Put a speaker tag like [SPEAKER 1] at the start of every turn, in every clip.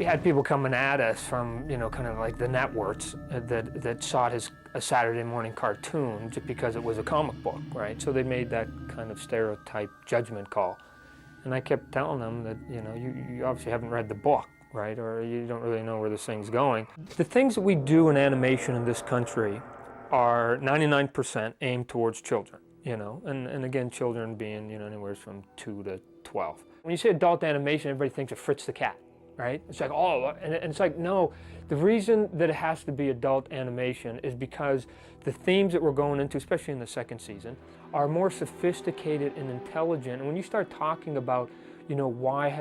[SPEAKER 1] we had people coming at us from, you know, kind of like the networks that saw it as a Saturday morning cartoon just because it was a comic book, right? So they made that kind of stereotype judgment call. And I kept telling them that, you know, you obviously haven't read the book, right? Or you don't really know where this thing's going. The things that we do in animation in this country are 99% aimed towards children, you know? And again, children being, you know, anywhere from 2 to 12. When you say adult animation, everybody thinks of Fritz the Cat, right? It's like, oh, and it's like, no. The reason that it has to be adult animation is because the themes that we're going into, especially in the second season, are more sophisticated and intelligent. And when you start talking about, you know, why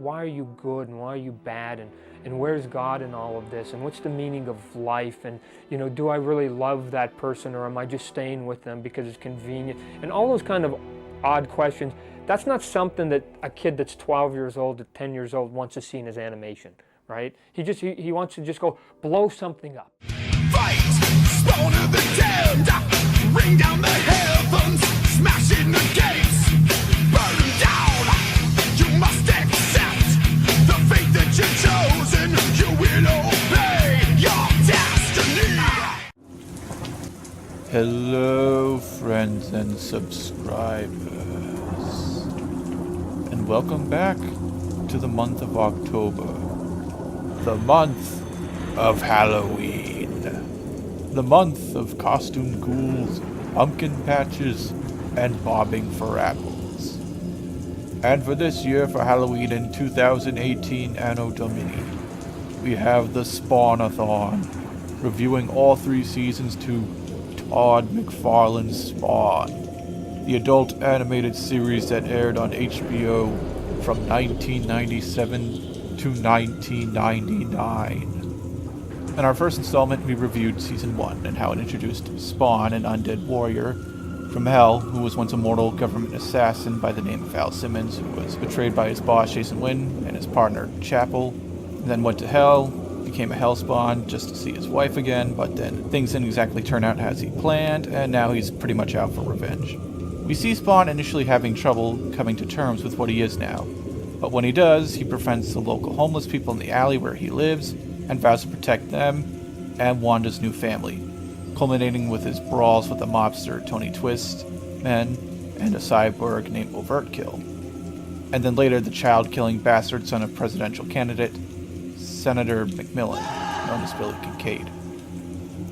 [SPEAKER 1] are you good and why are you bad, and where's God in all of this, and what's the meaning of life, and, you know, do I really love that person, or am I just staying with them because it's convenient, and all those kind of odd questions. That's not something that a kid that's 12 years old to 10 years old wants to see in his animation, right? He wants to just go blow something up.
[SPEAKER 2] Fight! Spawn of the damned! Ring down the heavens! Smash in the gates! Burn them down! You must accept the fate that you've chosen! You will obey your destiny!
[SPEAKER 3] Hello, friends and subscribers. And welcome back to the month of October. The month of Halloween. The month of costume ghouls, pumpkin patches, and bobbing for apples. And for this year, for Halloween in 2018 Anno Domini, we have the SPAWN-A-THON, reviewing all 3 seasons to Todd McFarlane's Spawn, the adult animated series that aired on HBO from 1997 to 1999. In our first installment, we reviewed Season 1 and how it introduced Spawn, an undead warrior from Hell, who was once a mortal government assassin by the name of Al Simmons, who was betrayed by his boss, Jason Wynn, and his partner, Chapel, and then went to Hell, became a Hellspawn just to see his wife again, but then things didn't exactly turn out as he planned, and now he's pretty much out for revenge. We see Spawn initially having trouble coming to terms with what he is now, but when he does, he befriends the local homeless people in the alley where he lives, and vows to protect them and Wanda's new family, culminating with his brawls with the mobster Tony Twistman and a cyborg named Overtkill. And then later the child-killing bastard son of presidential candidate Senator McMillan, known as Billy Kincaid.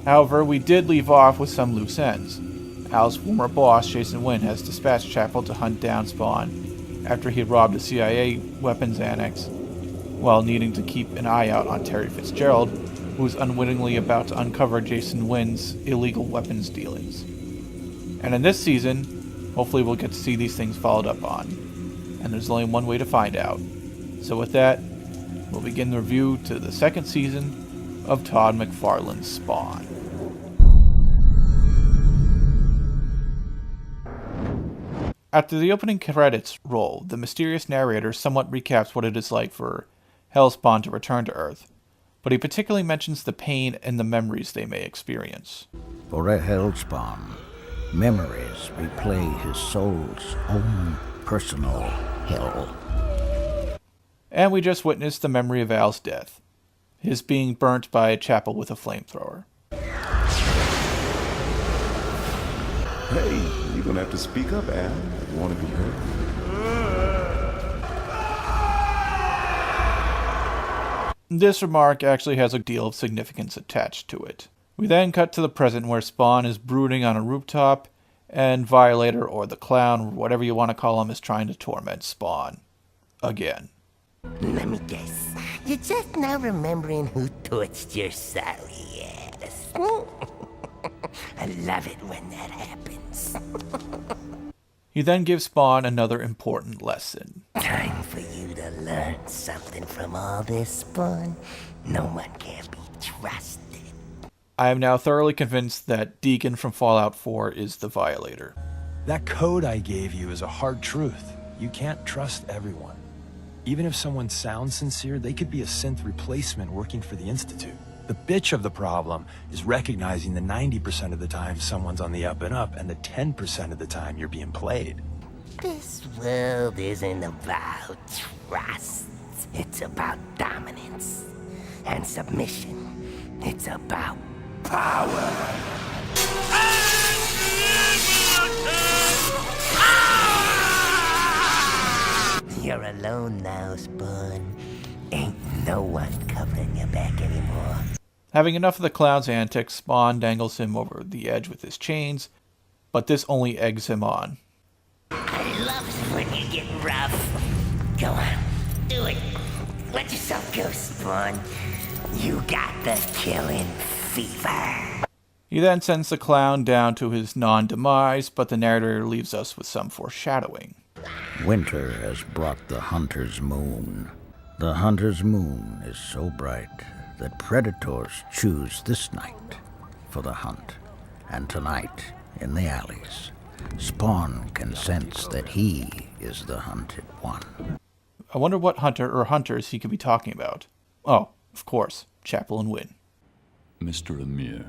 [SPEAKER 3] However, we did leave off with some loose ends. Al's former boss, Jason Wynn, has dispatched Chapel to hunt down Spawn after he had robbed a CIA weapons annex, while needing to keep an eye out on Terry Fitzgerald, who was unwittingly about to uncover Jason Wynn's illegal weapons dealings. And in this season, hopefully we'll get to see these things followed up on. And there's only one way to find out. So with that, we'll begin the review to the second season of Todd McFarlane's Spawn. After the opening credits roll, the mysterious narrator somewhat recaps what it is like for Hellspawn to return to Earth, but he particularly mentions the pain and the memories they may experience.
[SPEAKER 4] For a Hellspawn, memories replay his soul's own personal hell.
[SPEAKER 3] And we just witnessed the memory of Al's death, his being burnt by a Chapel with a flamethrower.
[SPEAKER 5] Hey, you're gonna have to speak up, Al. You want to be heard?
[SPEAKER 3] This remark actually has a deal of significance attached to it. We then cut to the present where Spawn is brooding on a rooftop, and Violator, or the Clown, whatever you want to call him, is trying to torment Spawn. Again.
[SPEAKER 6] Let me guess. You're just now remembering who touched your soul, yes. I love it when that happens.
[SPEAKER 3] He then gives Spawn another important lesson.
[SPEAKER 6] Time for you to learn something from all this, Spawn. No one can be trusted.
[SPEAKER 3] I am now thoroughly convinced that Deacon from Fallout 4 is the Violator.
[SPEAKER 7] That code I gave you is a hard truth. You can't trust everyone. Even if someone sounds sincere, they could be a synth replacement working for the Institute. The bitch of the problem is recognizing the 90% of the time someone's on the up and up, and the 10% of the time you're being played.
[SPEAKER 6] This world isn't about trust. It's about dominance. And submission. It's about power. You're alone now, Spawn. Ain't no one covering your back anymore.
[SPEAKER 3] Having enough of the clown's antics, Spawn dangles him over the edge with his chains, but this only eggs him on.
[SPEAKER 6] I love it when you get rough. Go on, do it. Let yourself go, Spawn. You got the killing fever.
[SPEAKER 3] He then sends the clown down to his non-demise, but the narrator leaves us with some foreshadowing.
[SPEAKER 4] Winter has brought the hunter's moon. The hunter's moon is so bright that predators choose this night for the hunt. And tonight, in the alleys, Spawn can sense that he is the hunted one.
[SPEAKER 3] I wonder what hunter or hunters he could be talking about. Oh, of course, Chapel and Wynn.
[SPEAKER 8] Mr. Amir,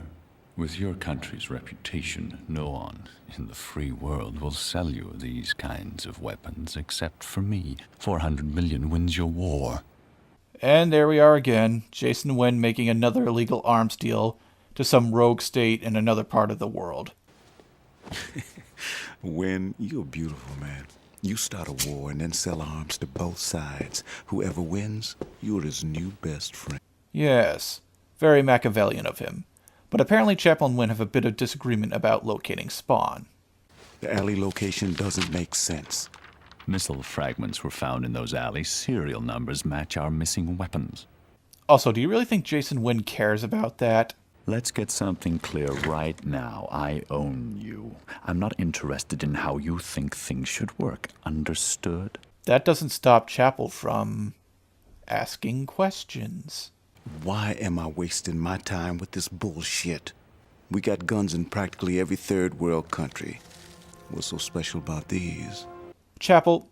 [SPEAKER 8] with your country's reputation, no one in the free world will sell you these kinds of weapons except for me. 400 million wins your war.
[SPEAKER 3] And there we are again, Jason Wynn making another illegal arms deal to some rogue state in another part of the world.
[SPEAKER 5] Wynn, you're beautiful, man. You start a war and then sell arms to both sides. Whoever wins, you're his new best friend.
[SPEAKER 3] Yes, very Machiavellian of him. But apparently Chapel and Wynn have a bit of disagreement about locating Spawn.
[SPEAKER 5] The alley location doesn't make sense.
[SPEAKER 8] Missile fragments were found in those alleys. Serial numbers match our missing weapons.
[SPEAKER 3] Also, do you really think Jason Wynn cares about that?
[SPEAKER 8] Let's get something clear right now. I own you. I'm not interested in how you think things should work. Understood?
[SPEAKER 3] That doesn't stop Chapel from asking questions.
[SPEAKER 5] Why am I wasting my time with this bullshit? We got guns in practically every third world country. What's so special about these?
[SPEAKER 3] Chapel,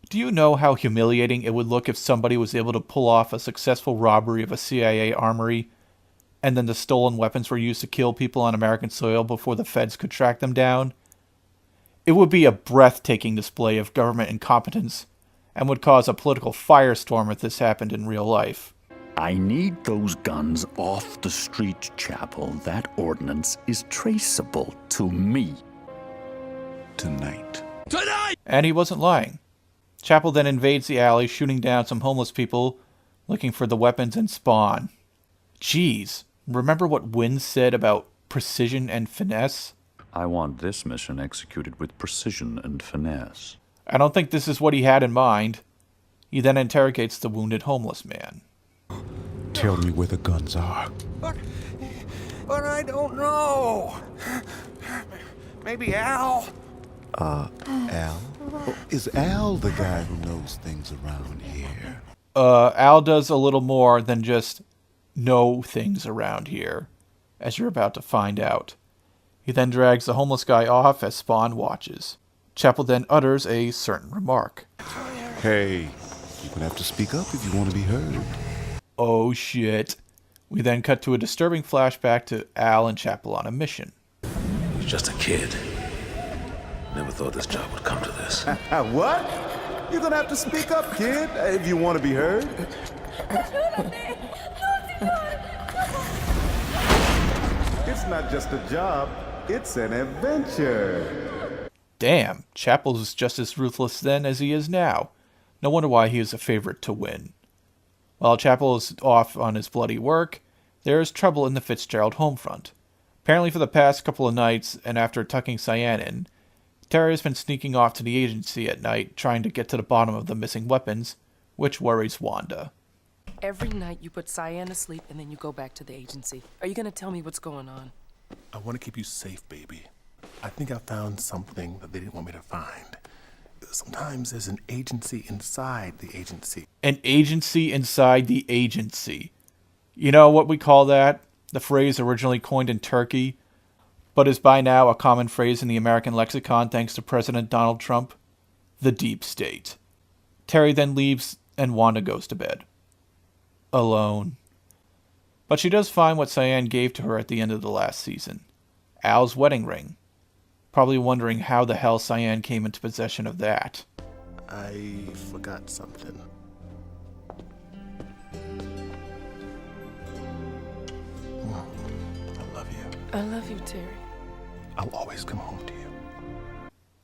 [SPEAKER 3] do you know how humiliating it would look if somebody was able to pull off a successful robbery of a CIA armory, and then the stolen weapons were used to kill people on American soil before the feds could track them down? It would be a breathtaking display of government incompetence, and would cause a political firestorm if this happened in real life.
[SPEAKER 8] I need those guns off the street, Chapel. That ordnance is traceable to me.
[SPEAKER 5] Tonight.
[SPEAKER 3] And he wasn't lying. Chapel then invades the alley, shooting down some homeless people, looking for the weapons and Spawn. Jeez, remember what Wynn said about precision and finesse?
[SPEAKER 8] I want this mission executed with precision and finesse.
[SPEAKER 3] I don't think this is what he had in mind. He then interrogates the wounded homeless man.
[SPEAKER 5] Tell me where the guns are.
[SPEAKER 9] But I don't know. Maybe Al?
[SPEAKER 5] Al? Is Al the guy who knows things around here?
[SPEAKER 3] Al does a little more than just know things around here, as you're about to find out. He then drags the homeless guy off as Spawn watches. Chapel then utters a certain remark.
[SPEAKER 5] Hey, you're gonna have to speak up if you want to be heard.
[SPEAKER 3] Oh shit. We then cut to a disturbing flashback to Al and Chapel on a mission.
[SPEAKER 10] He was just a kid. Never thought this job would come to this.
[SPEAKER 5] What? You're gonna have to speak up, kid, if you want to be heard. It's not just a job, it's an adventure.
[SPEAKER 3] Damn, Chapel's just as ruthless then as he is now. No wonder why he is a favorite to win. While Chapel is off on his bloody work, there is trouble in the Fitzgerald home front. Apparently for the past couple of nights, and after tucking Cyan in, Terry has been sneaking off to the agency at night, trying to get to the bottom of the missing weapons, which worries Wanda.
[SPEAKER 11] Every night you put Cyan to sleep and then you go back to the agency. Are you going to tell me what's going on?
[SPEAKER 9] I want to keep you safe, baby. I think I found something that they didn't want me to find. Sometimes there's an agency inside the agency.
[SPEAKER 3] An agency inside the agency. You know what we call that? The phrase originally coined in Turkey, but is by now a common phrase in the American lexicon thanks to President Donald Trump. The deep state. Terry then leaves and Wanda goes to bed. Alone. But she does find what Cyan gave to her at the end of the last season. Al's wedding ring. Probably wondering how the hell Cyan came into possession of that.
[SPEAKER 9] I forgot something.
[SPEAKER 11] I love you, Terry.
[SPEAKER 9] I'll always come home to you.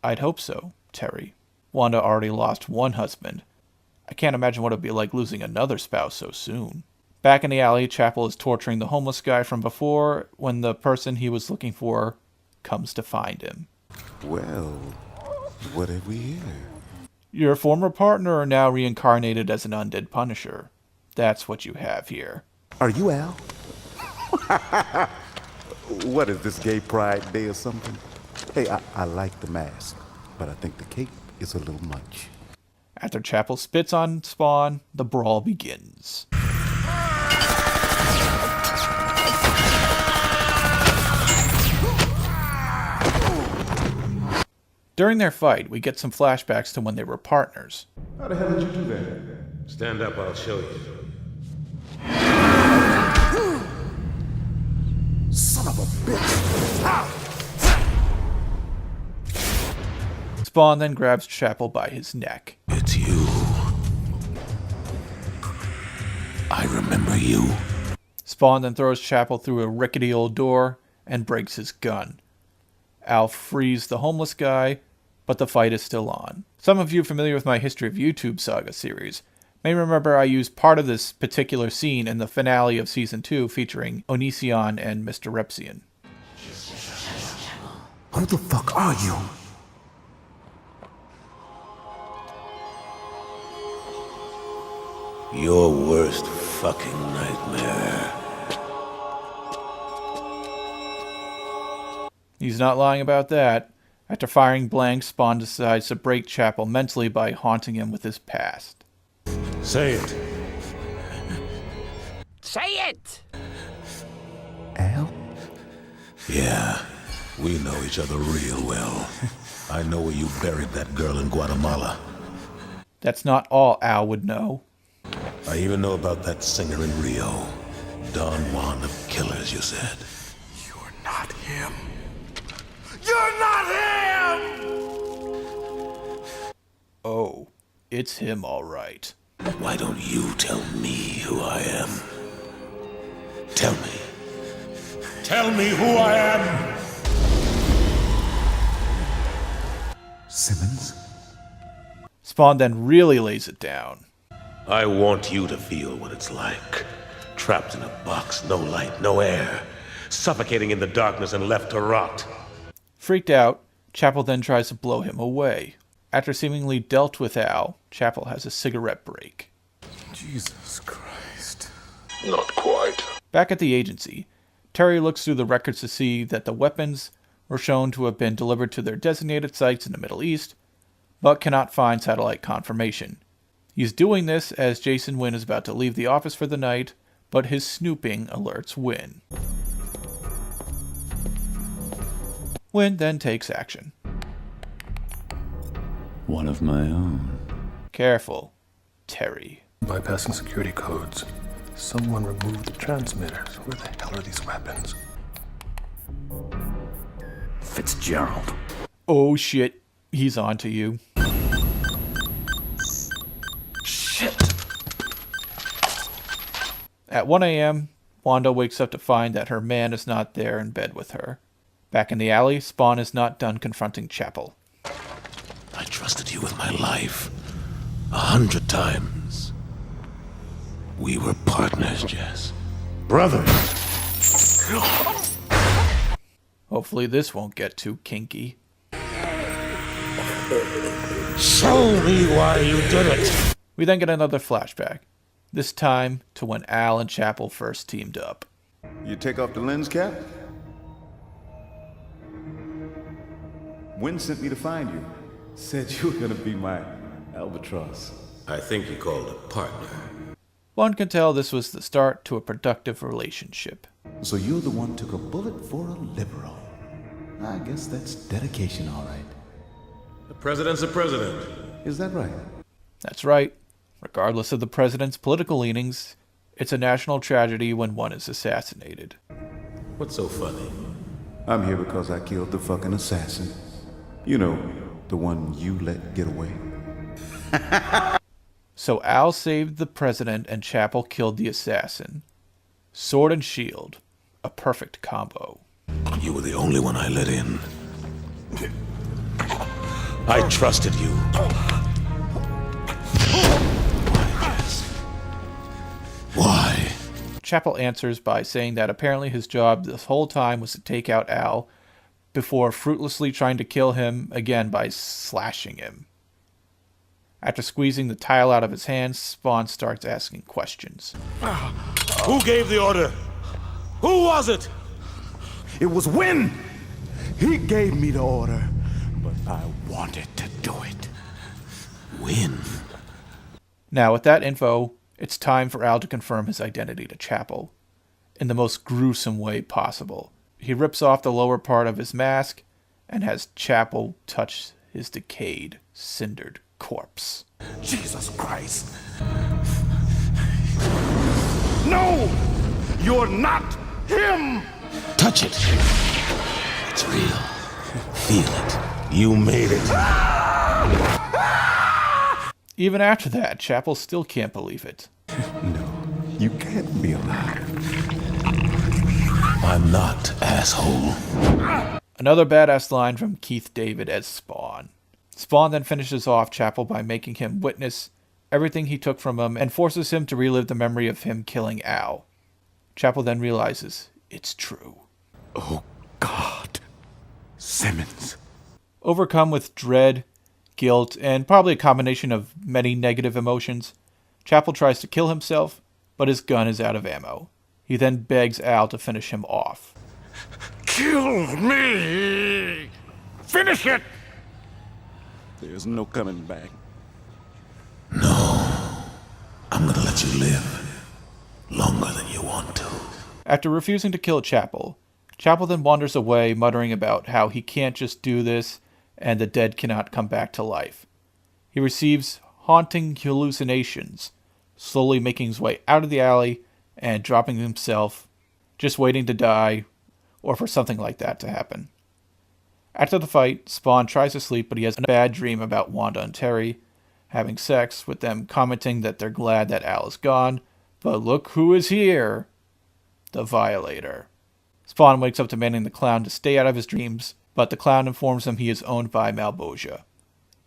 [SPEAKER 3] I'd hope so, Terry. Wanda already lost one husband. I can't imagine what it'd be like losing another spouse so soon. Back in the alley, Chapel is torturing the homeless guy from before when the person he was looking for comes to find him.
[SPEAKER 5] Well, what have we here?
[SPEAKER 3] Your former partner now reincarnated as an undead Punisher. That's what you have here.
[SPEAKER 5] Are you Al? What is this, Gay Pride Day or something? Hey, I like the mask, but I think the cape is a little much.
[SPEAKER 3] After Chapel spits on Spawn, the brawl begins. During their fight, we get some flashbacks to when they were partners.
[SPEAKER 10] How the hell did you do that? Stand up, I'll show you.
[SPEAKER 5] Son of a bitch!
[SPEAKER 3] Spawn then grabs Chapel by his neck.
[SPEAKER 10] It's you. I remember you.
[SPEAKER 3] Spawn then throws Chapel through a rickety old door and breaks his gun. Al frees the homeless guy, but the fight is still on. Some of you familiar with my History of YouTube Saga series may remember I used part of this particular scene in the finale of Season 2 featuring Onision and Mr. Repsian.
[SPEAKER 5] Who the fuck are you?
[SPEAKER 10] Your worst fucking nightmare.
[SPEAKER 3] He's not lying about that. After firing blanks, Spawn decides to break Chapel mentally by haunting him with his past.
[SPEAKER 10] Say it.
[SPEAKER 6] Say it!
[SPEAKER 5] Al?
[SPEAKER 10] Yeah, we know each other real well. I know where you buried that girl in Guatemala.
[SPEAKER 3] That's not all Al would know.
[SPEAKER 10] I even know about that singer in Rio. Don Juan of Killers, you said.
[SPEAKER 5] You're not him.
[SPEAKER 2] You're not him!
[SPEAKER 3] Oh, it's him all right.
[SPEAKER 10] Why don't you tell me who I am? Tell me. Tell me who I am!
[SPEAKER 5] Simmons?
[SPEAKER 3] Spawn then really lays it down.
[SPEAKER 10] I want you to feel what it's like. Trapped in a box, no light, no air. Suffocating in the darkness and left to rot.
[SPEAKER 3] Freaked out, Chapel then tries to blow him away. After seemingly dealt with Al, Chapel has a cigarette break.
[SPEAKER 5] Jesus Christ.
[SPEAKER 10] Not quite.
[SPEAKER 3] Back at the agency, Terry looks through the records to see that the weapons were shown to have been delivered to their designated sites in the Middle East, but cannot find satellite confirmation. He's doing this as Jason Wynn is about to leave the office for the night, but his snooping alerts Wynn. Wynn then takes action.
[SPEAKER 8] One of my own.
[SPEAKER 3] Careful, Terry.
[SPEAKER 9] Bypassing security codes. Someone removed the transmitters. Where the hell are these weapons?
[SPEAKER 5] Fitzgerald.
[SPEAKER 3] Oh shit, he's on to you.
[SPEAKER 5] Shit.
[SPEAKER 3] At 1 a.m., Wanda wakes up to find that her man is not there in bed with her. Back in the alley, Spawn is not done confronting Chapel.
[SPEAKER 10] I trusted you with my life. 100 times. We were partners, Jess. Brothers.
[SPEAKER 3] Hopefully this won't get too kinky.
[SPEAKER 10] Show me why you did it.
[SPEAKER 3] We then get another flashback, this time to when Al and Chapel first teamed up.
[SPEAKER 5] You take off the lens cap? Wynn sent me to find you. Said you were gonna be my albatross.
[SPEAKER 10] I think you called a partner.
[SPEAKER 3] One can tell this was the start to a productive relationship.
[SPEAKER 5] So you're the one took a bullet for a liberal. I guess that's dedication, all right.
[SPEAKER 10] The president's a president.
[SPEAKER 5] Is that right?
[SPEAKER 3] That's right. Regardless of the president's political leanings, it's a national tragedy when one is assassinated.
[SPEAKER 10] What's so funny?
[SPEAKER 5] I'm here because I killed the fucking assassin. You know, the one you let get away.
[SPEAKER 3] So Al saved the president and Chapel killed the assassin. Sword and shield. A perfect combo.
[SPEAKER 10] You were the only one I let in. I trusted you. Why, Jess? Why?
[SPEAKER 3] Chapel answers by saying that apparently his job this whole time was to take out Al before fruitlessly trying to kill him again by slashing him. After squeezing the tile out of his hands, Spawn starts asking questions.
[SPEAKER 10] Who gave the order? Who was it?
[SPEAKER 5] It was Wynn. He gave me the order, but I wanted to do it.
[SPEAKER 10] Wynn?
[SPEAKER 3] Now, with that info, it's time for Al to confirm his identity to Chapel in the most gruesome way possible. He rips off the lower part of his mask and has Chapel touch his decayed, cindered corpse.
[SPEAKER 5] Jesus Christ. No! You're not him!
[SPEAKER 10] Touch it. It's real. Feel it. You made it.
[SPEAKER 3] Even after that, Chapel still can't believe it.
[SPEAKER 5] No, you can't be alive.
[SPEAKER 10] I'm not, asshole.
[SPEAKER 3] Another badass line from Keith David as Spawn. Spawn then finishes off Chapel by making him witness everything he took from him and forces him to relive the memory of him killing Al. Chapel then realizes it's true.
[SPEAKER 5] Oh, God. Simmons.
[SPEAKER 3] Overcome with dread, guilt, and probably a combination of many negative emotions, Chapel tries to kill himself, but his gun is out of ammo. He then begs Al to finish him off.
[SPEAKER 5] Kill me! Finish it! There's no coming back.
[SPEAKER 10] No. I'm gonna let you live longer than you want to.
[SPEAKER 3] After refusing to kill Chapel, Chapel then wanders away, muttering about how he can't just do this and the dead cannot come back to life. He receives haunting hallucinations, slowly making his way out of the alley and dropping himself, just waiting to die or for something like that to happen. After the fight, Spawn tries to sleep, but he has a bad dream about Wanda and Terry having sex, with them commenting that they're glad that Al is gone, but look who is here! The Violator. Spawn wakes up demanding the clown to stay out of his dreams, but the clown informs him he is owned by Malbosia.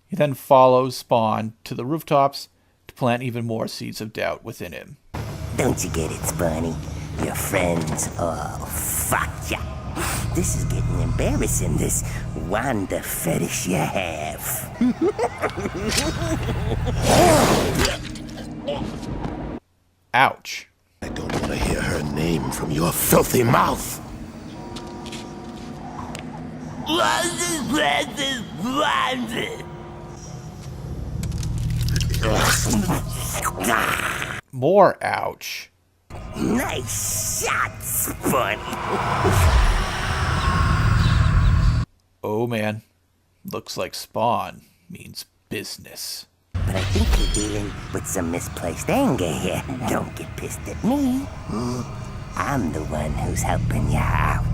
[SPEAKER 3] He then follows Spawn to the rooftops to plant even more seeds of doubt within him.
[SPEAKER 6] Don't you get it, Spawny? Your friends all fuck ya. This is getting embarrassing, this Wanda fetish you have.
[SPEAKER 3] Ouch.
[SPEAKER 10] I don't want to hear her name from your filthy mouth.
[SPEAKER 3] More ouch.
[SPEAKER 6] Nice shot, Spawny.
[SPEAKER 3] Oh man, looks like Spawn means business.
[SPEAKER 6] But I think you're dealing with some misplaced anger here. Don't get pissed at me. I'm the one who's helping you out.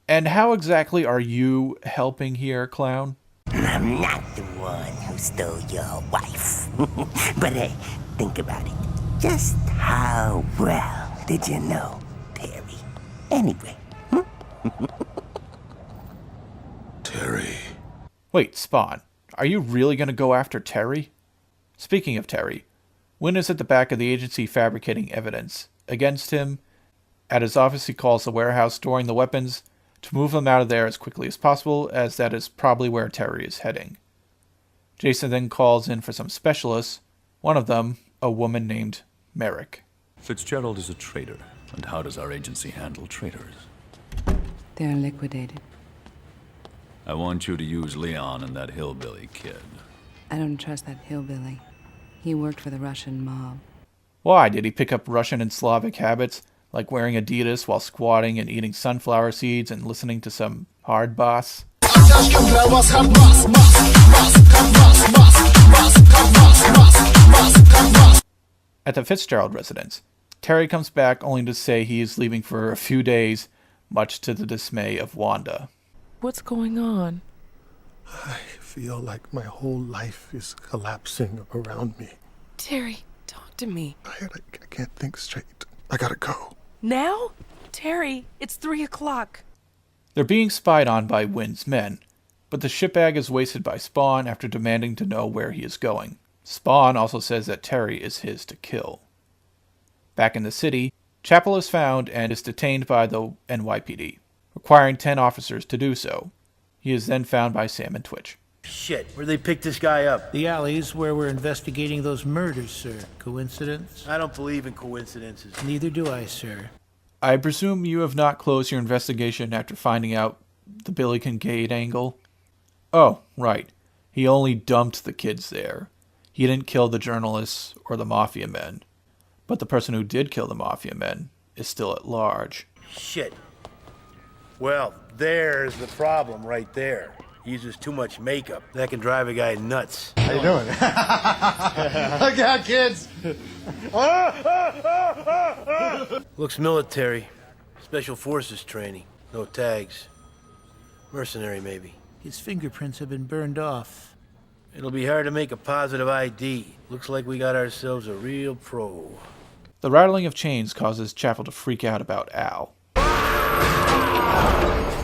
[SPEAKER 3] And how exactly are you helping here, clown?
[SPEAKER 6] I'm not the one who stole your wife. But hey, think about it. Just how well did you know Terry? Anyway.
[SPEAKER 10] Terry.
[SPEAKER 3] Wait, Spawn, are you really going to go after Terry? Speaking of Terry, Wynn is at the back of the agency fabricating evidence against him. At his office, he calls the warehouse storing the weapons to move them out of there as quickly as possible, as that is probably where Terry is heading. Jason then calls in for some specialists, one of them a woman named Merrick.
[SPEAKER 8] Fitzgerald is a traitor, and how does our agency handle traitors?
[SPEAKER 12] They're liquidated.
[SPEAKER 8] I want you to use Leon and that hillbilly kid.
[SPEAKER 12] I don't trust that hillbilly. He worked for the Russian mob.
[SPEAKER 3] Why? Did he pick up Russian and Slavic habits, like wearing Adidas while squatting and eating sunflower seeds and listening to some hard bass? At the Fitzgerald residence, Terry comes back only to say he is leaving for a few days, much to the dismay of Wanda.
[SPEAKER 11] What's going on?
[SPEAKER 9] I feel like my whole life is collapsing around me.
[SPEAKER 11] Terry, talk to me.
[SPEAKER 9] I can't think straight. I gotta go.
[SPEAKER 11] Now? Terry, it's 3 o'clock.
[SPEAKER 3] They're being spied on by Wynn's men, but the shitbag is wasted by Spawn after demanding to know where he is going. Spawn also says that Terry is his to kill. Back in the city, Chapel is found and is detained by the NYPD, requiring 10 officers to do so. He is then found by Sam and Twitch.
[SPEAKER 13] Shit, where'd they pick this guy up?
[SPEAKER 14] The alley's where we're investigating those murders, sir. Coincidence?
[SPEAKER 13] I don't believe in coincidences.
[SPEAKER 14] Neither do I, sir.
[SPEAKER 3] I presume you have not closed your investigation after finding out the Billy Kincaid angle? Oh, right. He only dumped the kids there. He didn't kill the journalists or the mafia men. But the person who did kill the mafia men is still at large.
[SPEAKER 13] Shit. Well, there's the problem right there. He uses too much makeup. That can drive a guy nuts.
[SPEAKER 15] How you doing? Look out, kids!
[SPEAKER 13] Looks military. Special forces training. No tags. Mercenary, maybe.
[SPEAKER 14] His fingerprints have been burned off.
[SPEAKER 13] It'll be hard to make a positive ID. Looks like we got ourselves a real pro.
[SPEAKER 3] The rattling of chains causes Chapel to freak out about Al.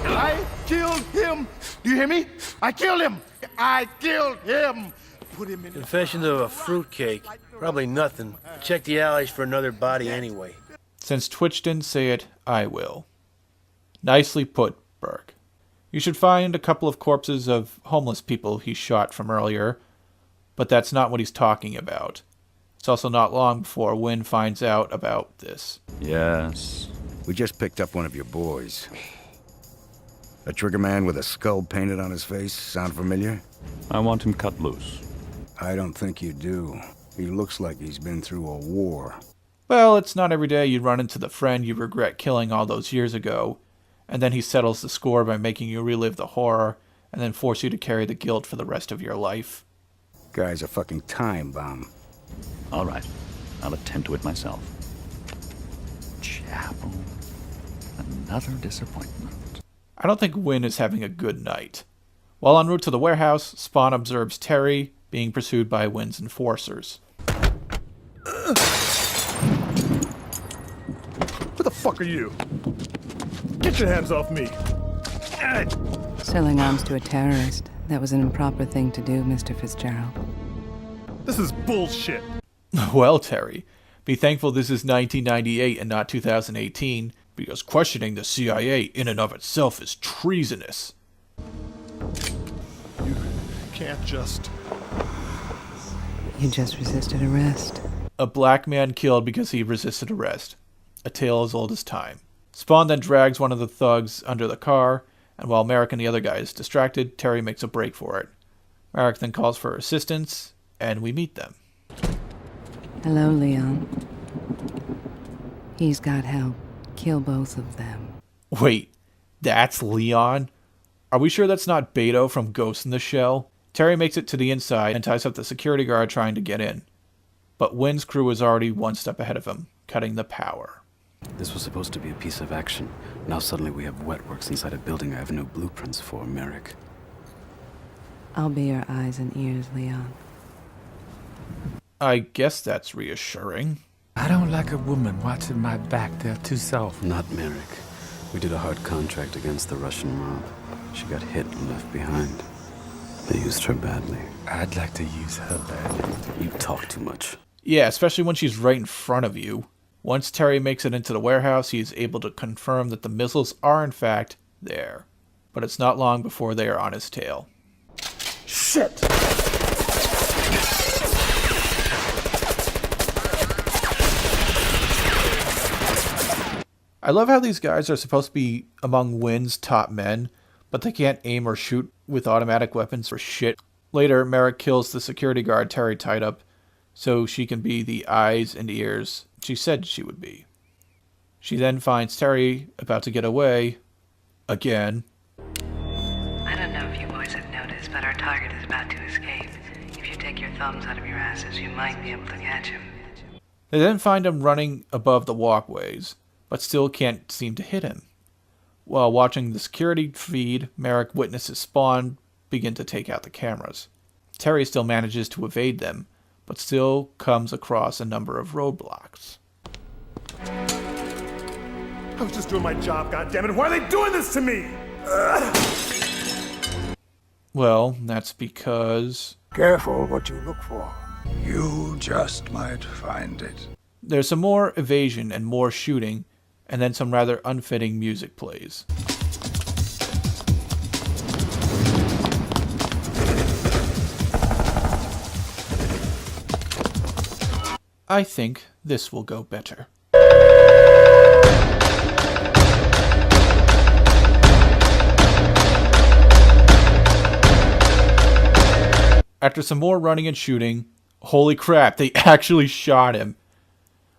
[SPEAKER 15] I killed him! Do you hear me? I killed him! I killed him! Put him in.
[SPEAKER 13] Confession of a fruitcake. Probably nothing. Check the alleys for another body anyway.
[SPEAKER 3] Since Twitch didn't say it, I will. Nicely put, Burke. You should find a couple of corpses of homeless people he shot from earlier, but that's not what he's talking about. It's also not long before Wynn finds out about this.
[SPEAKER 16] Yes. We just picked up one of your boys. A trigger man with a skull painted on his face. Sound familiar?
[SPEAKER 8] I want him cut loose.
[SPEAKER 16] I don't think you do. He looks like he's been through a war.
[SPEAKER 3] Well, it's not every day you run into the friend you regret killing all those years ago, and then he settles the score by making you relive the horror and then force you to carry the guilt for the rest of your life.
[SPEAKER 16] Guy's a fucking time bomb.
[SPEAKER 8] All right. I'll attend to it myself. Chapel. Another disappointment.
[SPEAKER 3] I don't think Wynn is having a good night. While en route to the warehouse, Spawn observes Terry being pursued by Wynn's enforcers.
[SPEAKER 9] Who the fuck are you? Get your hands off me!
[SPEAKER 12] Selling arms to a terrorist. That was an improper thing to do, Mr. Fitzgerald.
[SPEAKER 9] This is bullshit.
[SPEAKER 3] Well, Terry, be thankful this is 1998 and not 2018, because questioning the CIA in and of itself is treasonous.
[SPEAKER 9] You can't just...
[SPEAKER 12] You just resisted arrest.
[SPEAKER 3] A black man killed because he resisted arrest. A tale as old as time. Spawn then drags one of the thugs under the car, and while Merrick and the other guy is distracted, Terry makes a break for it. Merrick then calls for assistance, and we meet them.
[SPEAKER 12] Hello, Leon. He's got help. Kill both of them.
[SPEAKER 3] Wait, that's Leon? Are we sure that's not Beto from Ghost in the Shell? Terry makes it to the inside and ties up the security guard trying to get in. But Wynn's crew is already one step ahead of him, cutting the power.
[SPEAKER 17] This was supposed to be a piece of action. Now suddenly we have wet works inside a building I have no blueprints for, Merrick.
[SPEAKER 12] I'll be your eyes and ears, Leon.
[SPEAKER 3] I guess that's reassuring.
[SPEAKER 18] I don't like a woman watching my back. They're too soft.
[SPEAKER 17] Not Merrick. We did a hard contract against the Russian mob. She got hit and left behind. They used her badly.
[SPEAKER 18] I'd like to use her badly.
[SPEAKER 17] You talk too much.
[SPEAKER 3] Yeah, especially when she's right in front of you. Once Terry makes it into the warehouse, he is able to confirm that the missiles are in fact there. But it's not long before they are on his tail.
[SPEAKER 9] Shit!
[SPEAKER 3] I love how these guys are supposed to be among Wynn's top men, but they can't aim or shoot with automatic weapons for shit. Later, Merrick kills the security guard Terry tied up, so she can be the eyes and ears she said she would be. She then finds Terry about to get away, again.
[SPEAKER 12] I don't know if you boys have noticed, but our target is about to escape. If you take your thumbs out of your asses, you might be able to catch him.
[SPEAKER 3] They then find him running above the walkways, but still can't seem to hit him. While watching the security feed, Merrick witnesses Spawn begin to take out the cameras. Terry still manages to evade them, but still comes across a number of roadblocks.
[SPEAKER 9] I was just doing my job, goddammit. Why are they doing this to me?
[SPEAKER 3] Well, that's because...
[SPEAKER 19] Careful what you look for. You just might find it.
[SPEAKER 3] There's some more evasion and more shooting, and then some rather unfitting music plays. I think this will go better. After some more running and shooting, holy crap, they actually shot him.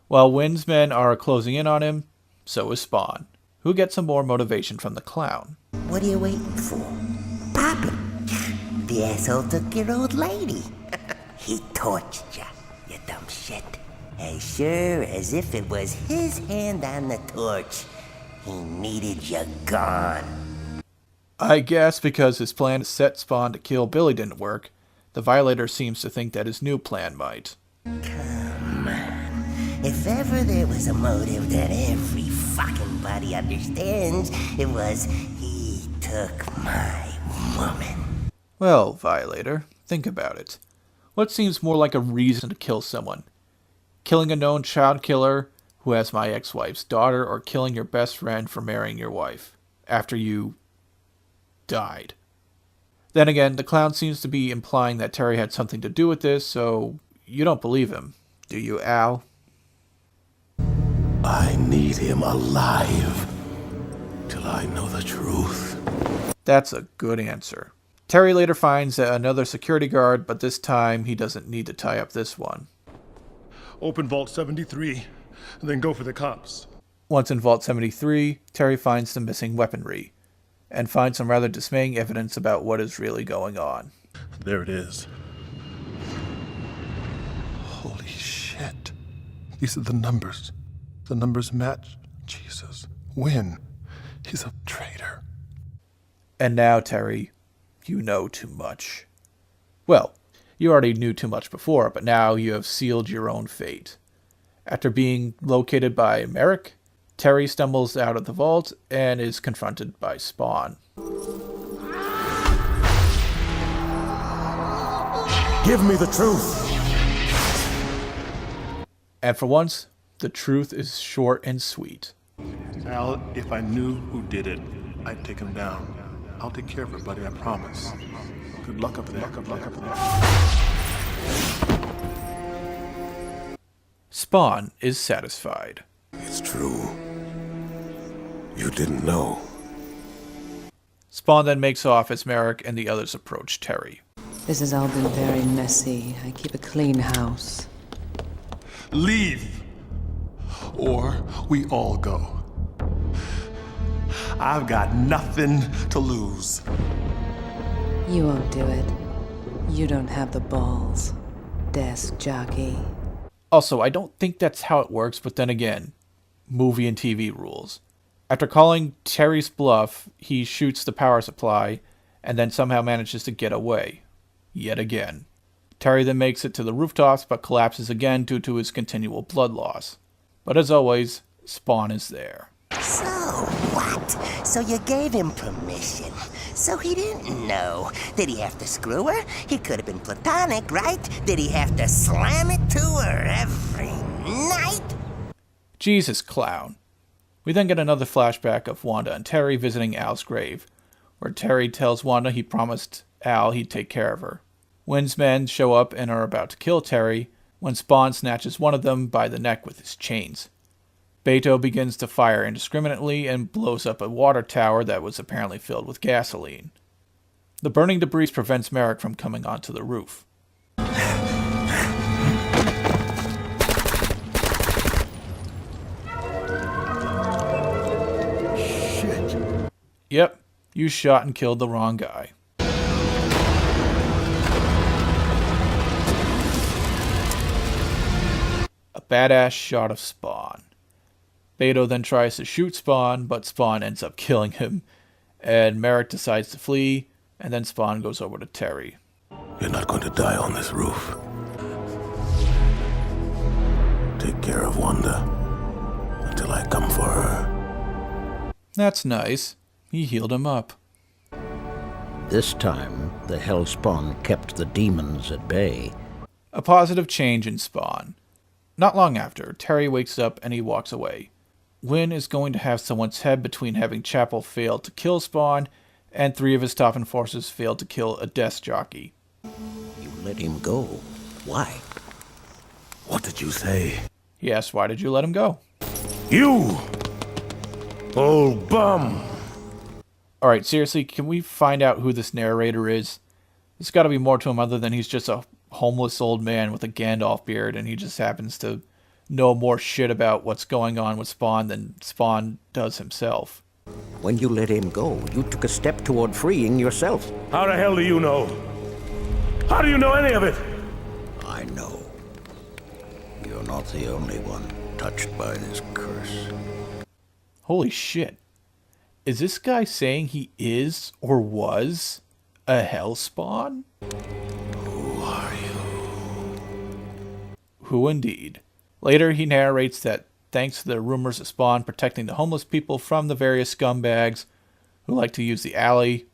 [SPEAKER 3] While Wynn's men are closing in on him, so is Spawn, who gets some more motivation from the clown.
[SPEAKER 6] What are you waiting for? Pop it. The asshole took your old lady. He tortured ya, you dumb shit. As sure as if it was his hand on the torch. He needed you gone.
[SPEAKER 3] I guess because his plan to set Spawn to kill Billy didn't work, the Violator seems to think that his new plan might.
[SPEAKER 6] Come on. If ever there was a motive that every fucking body understands, it was he took my woman.
[SPEAKER 3] Well, Violator, think about it. What seems more like a reason to kill someone? Killing a known child killer who has my ex-wife's daughter, or killing your best friend for marrying your wife after you died? Then again, the clown seems to be implying that Terry had something to do with this, so you don't believe him, do you, Al?
[SPEAKER 10] I need him alive till I know the truth.
[SPEAKER 3] That's a good answer. Terry later finds another security guard, but this time he doesn't need to tie up this one.
[SPEAKER 9] Open Vault 73, and then go for the cops.
[SPEAKER 3] Once in Vault 73, Terry finds the missing weaponry, and finds some rather dismaying evidence about what is really going on.
[SPEAKER 9] There it is. Holy shit. These are the numbers. The numbers match. Jesus. Wynn. He's a traitor.
[SPEAKER 3] And now, Terry, you know too much. Well, you already knew too much before, but now you have sealed your own fate. After being located by Merrick, Terry stumbles out of the vault and is confronted by Spawn.
[SPEAKER 9] Give me the truth!
[SPEAKER 3] And for once, the truth is short and sweet.
[SPEAKER 9] Al, if I knew who did it, I'd take him down. I'll take care of her, buddy, I promise. Good luck up there. Good luck up there.
[SPEAKER 3] Spawn is satisfied.
[SPEAKER 10] It's true. You didn't know.
[SPEAKER 3] Spawn then makes off as Merrick and the others approach Terry.
[SPEAKER 12] This has all been very messy. I keep a clean house.
[SPEAKER 9] Leave! Or we all go. I've got nothing to lose.
[SPEAKER 12] You won't do it. You don't have the balls, desk jockey.
[SPEAKER 3] Also, I don't think that's how it works, but then again, movie and TV rules. After calling Terry's bluff, he shoots the power supply and then somehow manages to get away. Yet again. Terry then makes it to the rooftops but collapses again due to his continual blood loss. But as always, Spawn is there.
[SPEAKER 6] So what? So you gave him permission. So he didn't know. Did he have to screw her? He could have been platonic, right? Did he have to slam it to her every night?
[SPEAKER 3] Jesus, clown. We then get another flashback of Wanda and Terry visiting Al's grave, where Terry tells Wanda he promised Al he'd take care of her. Wynn's men show up and are about to kill Terry when Spawn snatches one of them by the neck with his chains. Beto begins to fire indiscriminately and blows up a water tower that was apparently filled with gasoline. The burning debris prevents Merrick from coming onto the roof.
[SPEAKER 9] Shit.
[SPEAKER 3] Yep, you shot and killed the wrong guy. A badass shot of Spawn. Beto then tries to shoot Spawn, but Spawn ends up killing him, and Merrick decides to flee, and then Spawn goes over to Terry.
[SPEAKER 10] You're not going to die on this roof. Take care of Wanda until I come for her.
[SPEAKER 3] That's nice. He healed him up.
[SPEAKER 4] This time, the Hellspawn kept the demons at bay.
[SPEAKER 3] A positive change in Spawn. Not long after, Terry wakes up and he walks away. Wynn is going to have someone's head between having Chapel fail to kill Spawn and 3 of his top enforcers fail to kill a desk jockey.
[SPEAKER 4] You let him go. Why?
[SPEAKER 10] What did you say?
[SPEAKER 3] He asked, why did you let him go?
[SPEAKER 10] You! Old bum!
[SPEAKER 3] Alright, seriously, can we find out who this narrator is? There's gotta be more to him other than he's just a homeless old man with a Gandalf beard and he just happens to know more shit about what's going on with Spawn than Spawn does himself.
[SPEAKER 4] When you let him go, you took a step toward freeing yourself.
[SPEAKER 10] How the hell do you know? How do you know any of it?
[SPEAKER 4] I know. You're not the only one touched by this curse.
[SPEAKER 3] Holy shit. Is this guy saying he is or was a Hellspawn?
[SPEAKER 10] Who are you?
[SPEAKER 3] Who indeed. Later he narrates that thanks to the rumors of Spawn protecting the homeless people from the various scumbags who like to use the alley,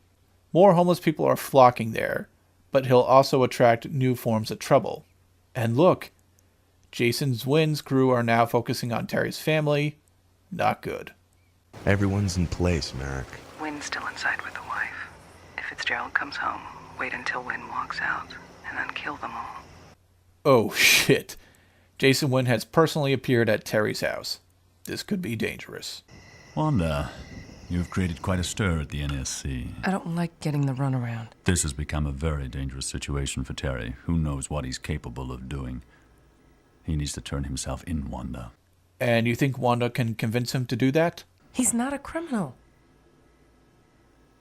[SPEAKER 3] more homeless people are flocking there, but he'll also attract new forms of trouble. And look, Jason's Wynn's crew are now focusing on Terry's family. Not good.
[SPEAKER 20] Everyone's in place, Merrick.
[SPEAKER 12] Wynn's still inside with the wife. If Fitzgerald comes home, wait until Wynn walks out, and then kill them all.
[SPEAKER 3] Oh shit. Jason Wynn has personally appeared at Terry's house. This could be dangerous.
[SPEAKER 8] Wanda, you've created quite a stir at the NSC.
[SPEAKER 11] I don't like getting the runaround.
[SPEAKER 8] This has become a very dangerous situation for Terry. Who knows what he's capable of doing? He needs to turn himself in, Wanda.
[SPEAKER 3] And you think Wanda can convince him to do that?
[SPEAKER 11] He's not a criminal.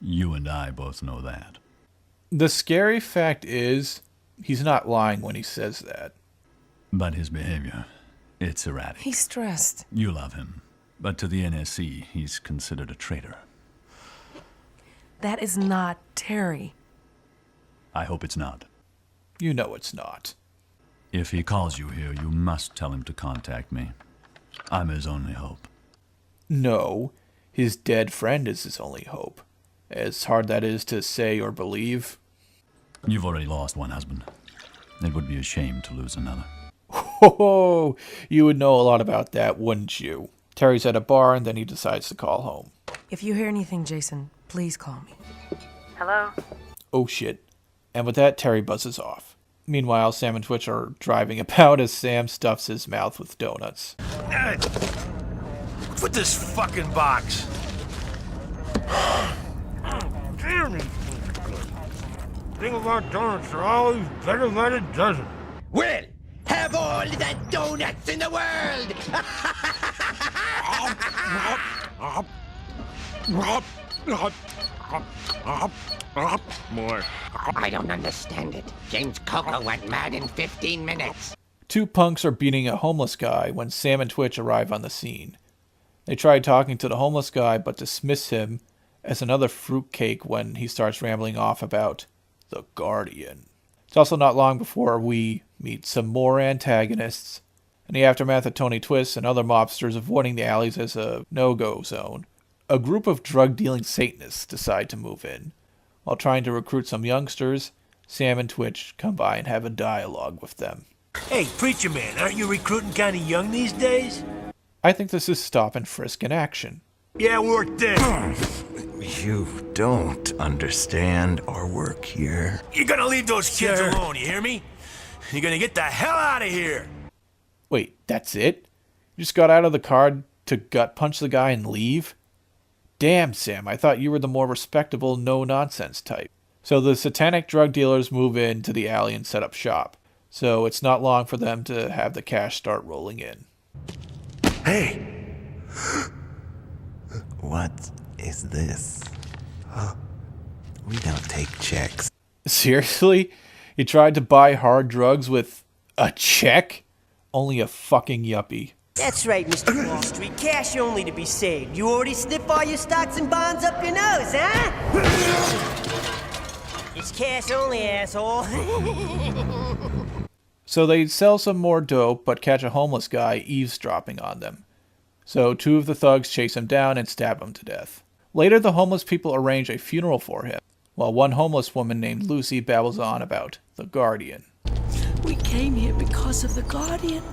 [SPEAKER 8] You and I both know that.
[SPEAKER 3] The scary fact is, he's not lying when he says that.
[SPEAKER 8] But his behavior, it's erratic.
[SPEAKER 11] He's stressed.
[SPEAKER 8] You love him, but to the NSC, he's considered a traitor.
[SPEAKER 11] That is not Terry.
[SPEAKER 8] I hope it's not.
[SPEAKER 3] You know it's not.
[SPEAKER 8] If he calls you here, you must tell him to contact me. I'm his only hope.
[SPEAKER 3] No, his dead friend is his only hope. As hard that is to say or believe.
[SPEAKER 8] You've already lost one husband. It would be a shame to lose another.
[SPEAKER 3] Oh, you would know a lot about that, wouldn't you? Terry's at a bar and then he decides to call home.
[SPEAKER 11] If you hear anything, Jason, please call me.
[SPEAKER 12] Hello?
[SPEAKER 3] Oh shit. And with that, Terry buzzes off. Meanwhile, Sam and Twitch are driving about as Sam stuffs his mouth with donuts.
[SPEAKER 13] Put this fucking box. Damn it. Thing about donuts are always better than a dozen.
[SPEAKER 6] Well, have all the donuts in the world!
[SPEAKER 10] More.
[SPEAKER 6] I don't understand it. James Coco went mad in 15 minutes.
[SPEAKER 3] 2 punks are beating a homeless guy when Sam and Twitch arrive on the scene. They try talking to the homeless guy but dismiss him as another fruitcake when he starts rambling off about the Guardian. It's also not long before we meet some more antagonists. In the aftermath of Tony Twist and other mobsters avoiding the alleys as a no-go zone, a group of drug-dealing Satanists decide to move in. While trying to recruit some youngsters, Sam and Twitch come by and have a dialogue with them.
[SPEAKER 13] Hey, preacher man, aren't you recruiting kind of young these days?
[SPEAKER 3] I think this is stop and frisk in action.
[SPEAKER 13] Yeah, work there.
[SPEAKER 19] You don't understand our work here.
[SPEAKER 13] You're gonna leave those kids alone, you hear me? You're gonna get the hell out of here.
[SPEAKER 3] Wait, that's it? You just got out of the car to gut punch the guy and leave? Damn, Sam, I thought you were the more respectable, no-nonsense type. So the satanic drug dealers move into the alley and set up shop. So it's not long for them to have the cash start rolling in.
[SPEAKER 13] Hey!
[SPEAKER 19] What is this? We don't take checks.
[SPEAKER 3] Seriously? You tried to buy hard drugs with a check? Only a fucking yuppie.
[SPEAKER 21] That's right, Mr. Wall Street. Cash only to be saved. You already snip all your stocks and bonds up your nose, huh? It's cash only, asshole.
[SPEAKER 3] So they sell some more dope, but catch a homeless guy eavesdropping on them. So 2 of the thugs chase him down and stab him to death. Later, the homeless people arrange a funeral for him, while one homeless woman named Lucy babbles on about the Guardian.
[SPEAKER 1] We came here because of the Guardian.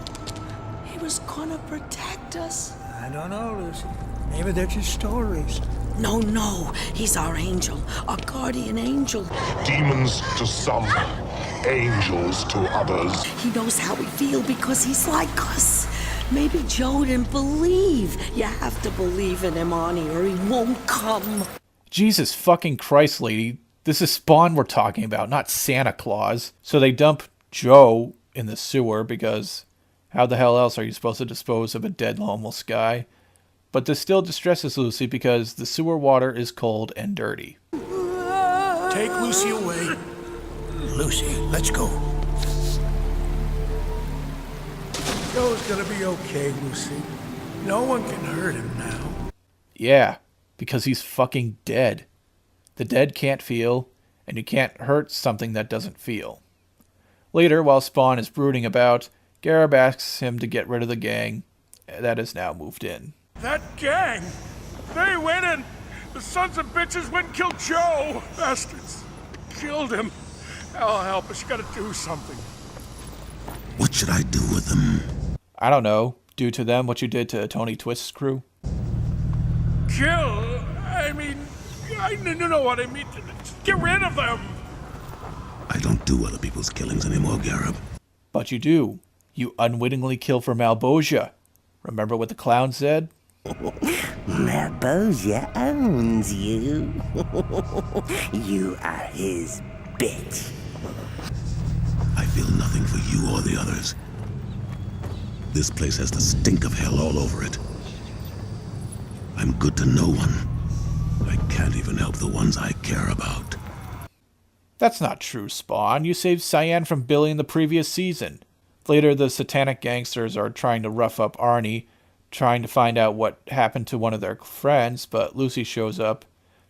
[SPEAKER 1] He was gonna protect us.
[SPEAKER 22] I don't know, Lucy. Maybe they're just stories.
[SPEAKER 1] No, he's our angel, our guardian angel.
[SPEAKER 2] Demons to some, angels to others.
[SPEAKER 1] He knows how we feel because he's like us. Maybe Joe didn't believe. You have to believe in him, Arnie, or he won't come.
[SPEAKER 3] Jesus fucking Christ, lady. This is Spawn we're talking about, not Santa Claus. So they dump Joe in the sewer because how the hell else are you supposed to dispose of a dead homeless guy? But this still distresses Lucy because the sewer water is cold and dirty.
[SPEAKER 15] Take Lucy away. Lucy, let's go. Joe's gonna be okay, Lucy. No one can hurt him now.
[SPEAKER 3] Yeah, because he's fucking dead. The dead can't feel, and you can't hurt something that doesn't feel. Later, while Spawn is brooding about, Garib asks him to get rid of the gang that has now moved in.
[SPEAKER 15] That gang! They went and the sons of bitches went and killed Joe! Bastards! Killed him! Hell help us, you gotta do something.
[SPEAKER 10] What should I do with them?
[SPEAKER 3] I don't know. Do to them what you did to Tony Twist's crew?
[SPEAKER 15] Kill? I mean, I know what I mean. Get rid of them!
[SPEAKER 10] I don't do other people's killings anymore, Garib.
[SPEAKER 3] But you do. You unwittingly kill for Malbosia. Remember what the clown said?
[SPEAKER 6] Malbosia owns you. You are his bitch.
[SPEAKER 10] I feel nothing for you or the others. This place has the stink of hell all over it. I'm good to no one. I can't even help the ones I care about.
[SPEAKER 3] That's not true, Spawn. You saved Cyan from Billy in the previous season. Later, the satanic gangsters are trying to rough up Arnie, trying to find out what happened to one of their friends, but Lucy shows up,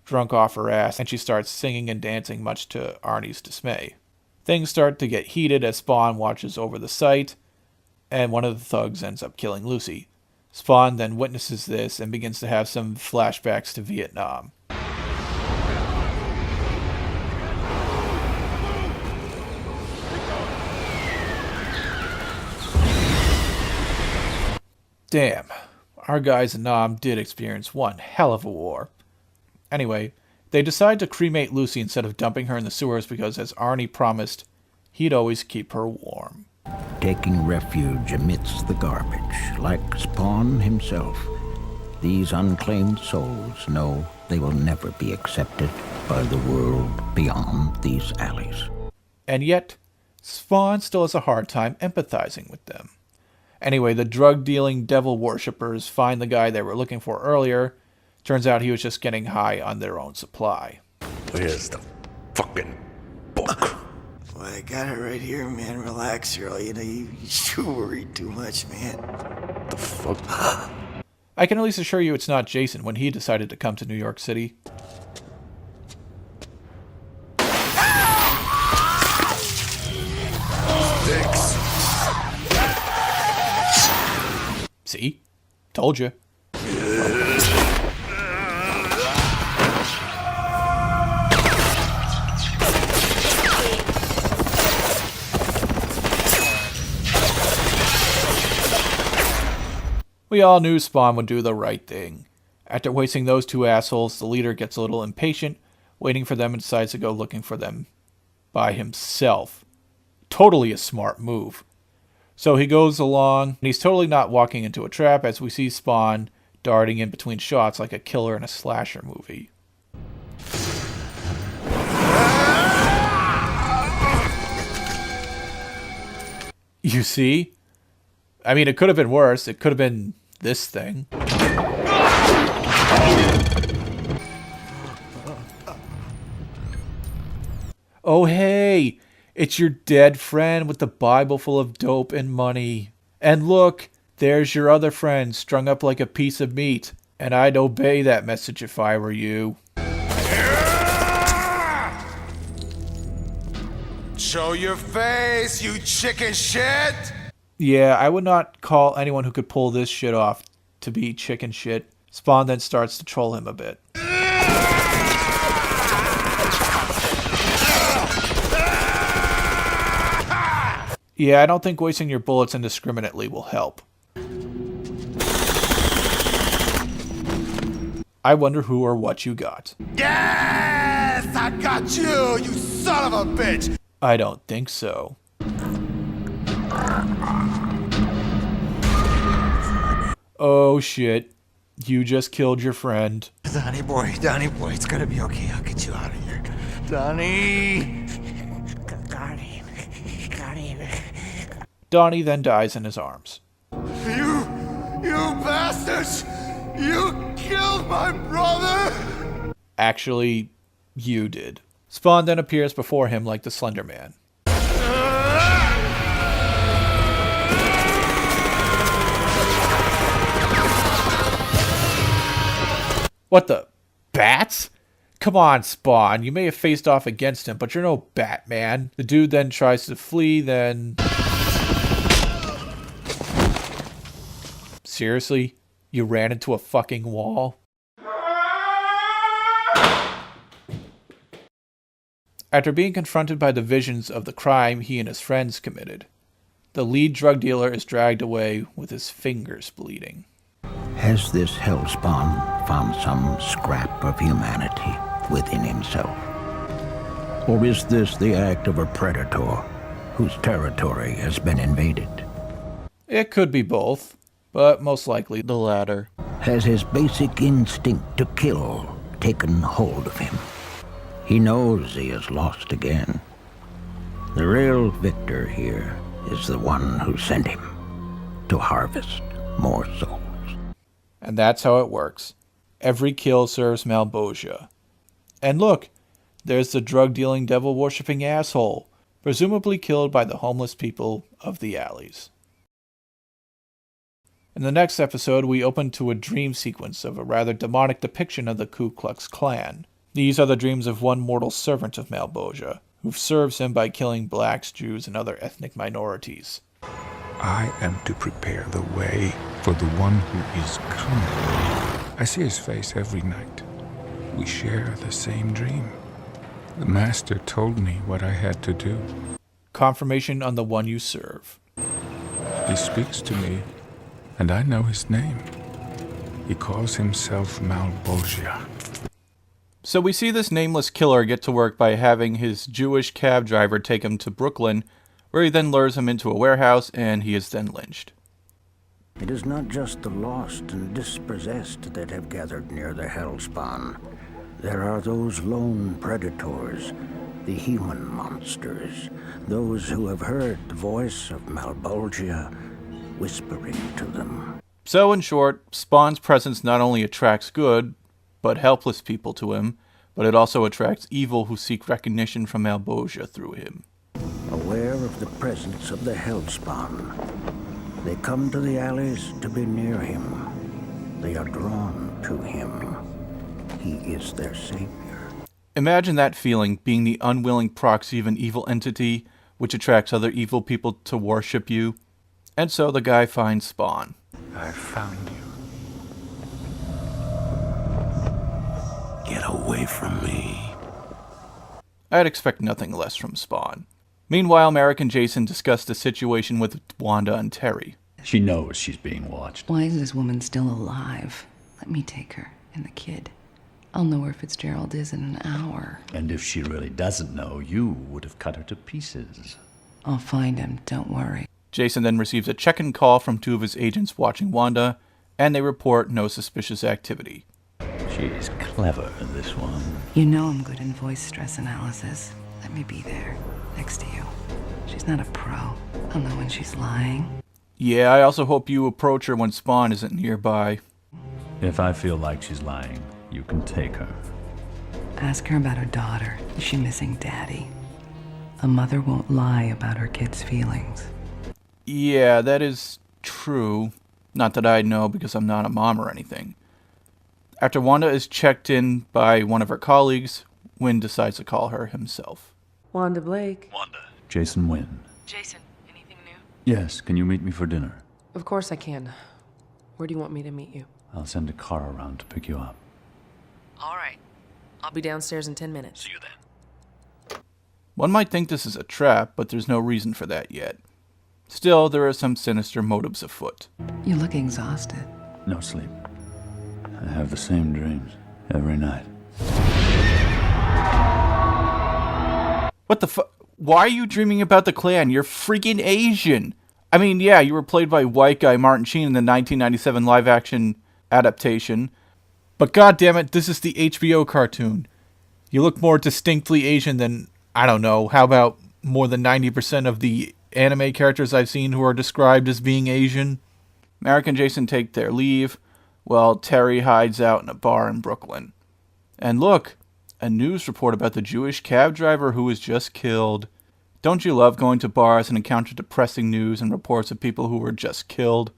[SPEAKER 3] drunk off her ass, and she starts singing and dancing much to Arnie's dismay. Things start to get heated as Spawn watches over the site, and one of the thugs ends up killing Lucy. Spawn then witnesses this and begins to have some flashbacks to Vietnam. Damn, our guys in Nam did experience one hell of a war. Anyway, they decide to cremate Lucy instead of dumping her in the sewers because, as Arnie promised, he'd always keep her warm.
[SPEAKER 4] Taking refuge amidst the garbage, like Spawn himself, these unclaimed souls know they will never be accepted by the world beyond these alleys.
[SPEAKER 3] And yet, Spawn still has a hard time empathizing with them. Anyway, the drug-dealing devil worshippers find the guy they were looking for earlier. Turns out he was just getting high on their own supply.
[SPEAKER 10] Where's the fucking book?
[SPEAKER 23] Well, I got it right here, man. Relax, girl. You know, you sure worry too much, man.
[SPEAKER 10] The fuck?
[SPEAKER 3] I can at least assure you it's not Jason when he decided to come to New York City. See? Told you. We all knew Spawn would do the right thing. After wasting those two assholes, the leader gets a little impatient, waiting for them and decides to go looking for them by himself. Totally a smart move. So he goes along, and he's totally not walking into a trap as we see Spawn darting in between shots like a killer in a slasher movie. You see? I mean, it could have been worse. It could have been this thing. Oh, hey! It's your dead friend with the Bible full of dope and money. And look, there's your other friend strung up like a piece of meat. And I'd obey that message if I were you.
[SPEAKER 2] Show your face, you chicken shit!
[SPEAKER 3] Yeah, I would not call anyone who could pull this shit off to be chicken shit. Spawn then starts to troll him a bit. Yeah, I don't think wasting your bullets indiscriminately will help. I wonder who or what you got.
[SPEAKER 2] Yes! I got you, you son of a bitch!
[SPEAKER 3] I don't think so. Oh shit. You just killed your friend.
[SPEAKER 23] Donnie boy, it's gonna be okay. I'll get you out of here. Donnie!
[SPEAKER 3] Donnie then dies in his arms.
[SPEAKER 2] You bastards! You killed my brother!
[SPEAKER 3] Actually, you did. Spawn then appears before him like the Slender Man. What the? Bats? Come on, Spawn. You may have faced off against him, but you're no Batman. The dude then tries to flee, then... Seriously? You ran into a fucking wall? After being confronted by the visions of the crime he and his friends committed, the lead drug dealer is dragged away with his fingers bleeding.
[SPEAKER 4] Has this hellspawn found some scrap of humanity within himself? Or is this the act of a predator whose territory has been invaded?
[SPEAKER 3] It could be both, but most likely the latter.
[SPEAKER 4] Has his basic instinct to kill taken hold of him? He knows he is lost again. The real victor here is the one who sent him to harvest more souls.
[SPEAKER 3] And that's how it works. Every kill serves Malbosia. And look, there's the drug-dealing, devil-worshipping asshole, presumably killed by the homeless people of the alleys. In the next episode, we open to a dream sequence of a rather demonic depiction of the Ku Klux Klan. These are the dreams of one mortal servant of Malbosia, who serves him by killing blacks, Jews, and other ethnic minorities.
[SPEAKER 19] I am to prepare the way for the one who is coming. I see his face every night. We share the same dream. The master told me what I had to do.
[SPEAKER 3] Confirmation on the one you serve.
[SPEAKER 19] He speaks to me, and I know his name. He calls himself Malbosia.
[SPEAKER 3] So we see this nameless killer get to work by having his Jewish cab driver take him to Brooklyn, where he then lures him into a warehouse and he is then lynched.
[SPEAKER 4] It is not just the lost and dispossessed that have gathered near the hellspawn. There are those lone predators, the human monsters, those who have heard the voice of Malbosia whispering to them.
[SPEAKER 3] So in short, Spawn's presence not only attracts good, but helpless people to him, but it also attracts evil who seek recognition from Malbosia through him.
[SPEAKER 4] Aware of the presence of the hellspawn, they come to the alleys to be near him. They are drawn to him. He is their savior.
[SPEAKER 3] Imagine that feeling, being the unwilling proxy of an evil entity which attracts other evil people to worship you. And so the guy finds Spawn.
[SPEAKER 19] I found you.
[SPEAKER 10] Get away from me.
[SPEAKER 3] I'd expect nothing less from Spawn. Meanwhile, Merrick and Jason discuss the situation with Wanda and Terry.
[SPEAKER 8] She knows she's being watched.
[SPEAKER 12] Why is this woman still alive? Let me take her and the kid. I'll know where Fitzgerald is in an hour.
[SPEAKER 8] And if she really doesn't know, you would have cut her to pieces.
[SPEAKER 12] I'll find him, don't worry.
[SPEAKER 3] Jason then receives a check-in call from two of his agents watching Wanda, and they report no suspicious activity.
[SPEAKER 8] She's clever, this one.
[SPEAKER 12] You know I'm good in voice stress analysis. Let me be there, next to you. She's not a pro. I'll know when she's lying.
[SPEAKER 3] Yeah, I also hope you approach her when Spawn isn't nearby.
[SPEAKER 8] If I feel like she's lying, you can take her.
[SPEAKER 12] Ask her about her daughter. Is she missing Daddy? A mother won't lie about her kid's feelings.
[SPEAKER 3] Yeah, that is true. Not that I know because I'm not a mom or anything. After Wanda is checked in by one of her colleagues, Wynn decides to call her himself.
[SPEAKER 11] Wanda Blake.
[SPEAKER 8] Wanda. Jason Wynn.
[SPEAKER 11] Jason, anything new?
[SPEAKER 8] Yes, can you meet me for dinner?
[SPEAKER 11] Of course I can. Where do you want me to meet you?
[SPEAKER 8] I'll send a car around to pick you up.
[SPEAKER 11] All right. I'll be downstairs in 10 minutes.
[SPEAKER 8] See you then.
[SPEAKER 3] One might think this is a trap, but there's no reason for that yet. Still, there are some sinister motives afoot.
[SPEAKER 12] You look exhausted.
[SPEAKER 8] No sleep. I have the same dreams every night.
[SPEAKER 3] What the fuck? Why are you dreaming about the Klan? You're freaking Asian. I mean, yeah, you were played by white guy Martin Sheen in the 1997 live-action adaptation. But goddammit, this is the HBO cartoon. You look more distinctly Asian than, I don't know, how about more than 90% of the anime characters I've seen who are described as being Asian? Merrick and Jason take their leave, while Terry hides out in a bar in Brooklyn. And look, a news report about the Jewish cab driver who was just killed. Don't you love going to bars and encounter depressing news and reports of people who were just killed?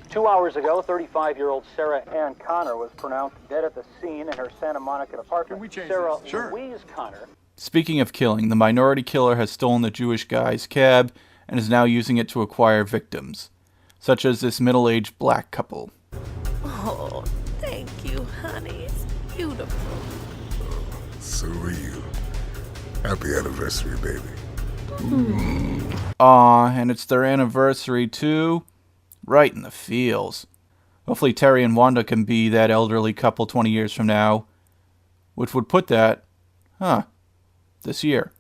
[SPEAKER 5] 2 hours ago, 35-year-old Sarah Ann Connor was pronounced dead at the scene in her Santa Monica apartment. Sarah Louise Connor.
[SPEAKER 3] Speaking of killing, the minority killer has stolen the Jewish guy's cab and is now using it to acquire victims, such as this middle-aged black couple.
[SPEAKER 1] Oh, thank you, honey. It's beautiful.
[SPEAKER 10] So are you. Happy anniversary, baby.
[SPEAKER 3] Aw, and it's their anniversary too? Right in the feels. Hopefully Terry and Wanda can be that elderly couple 20 years from now, which would put that, this year.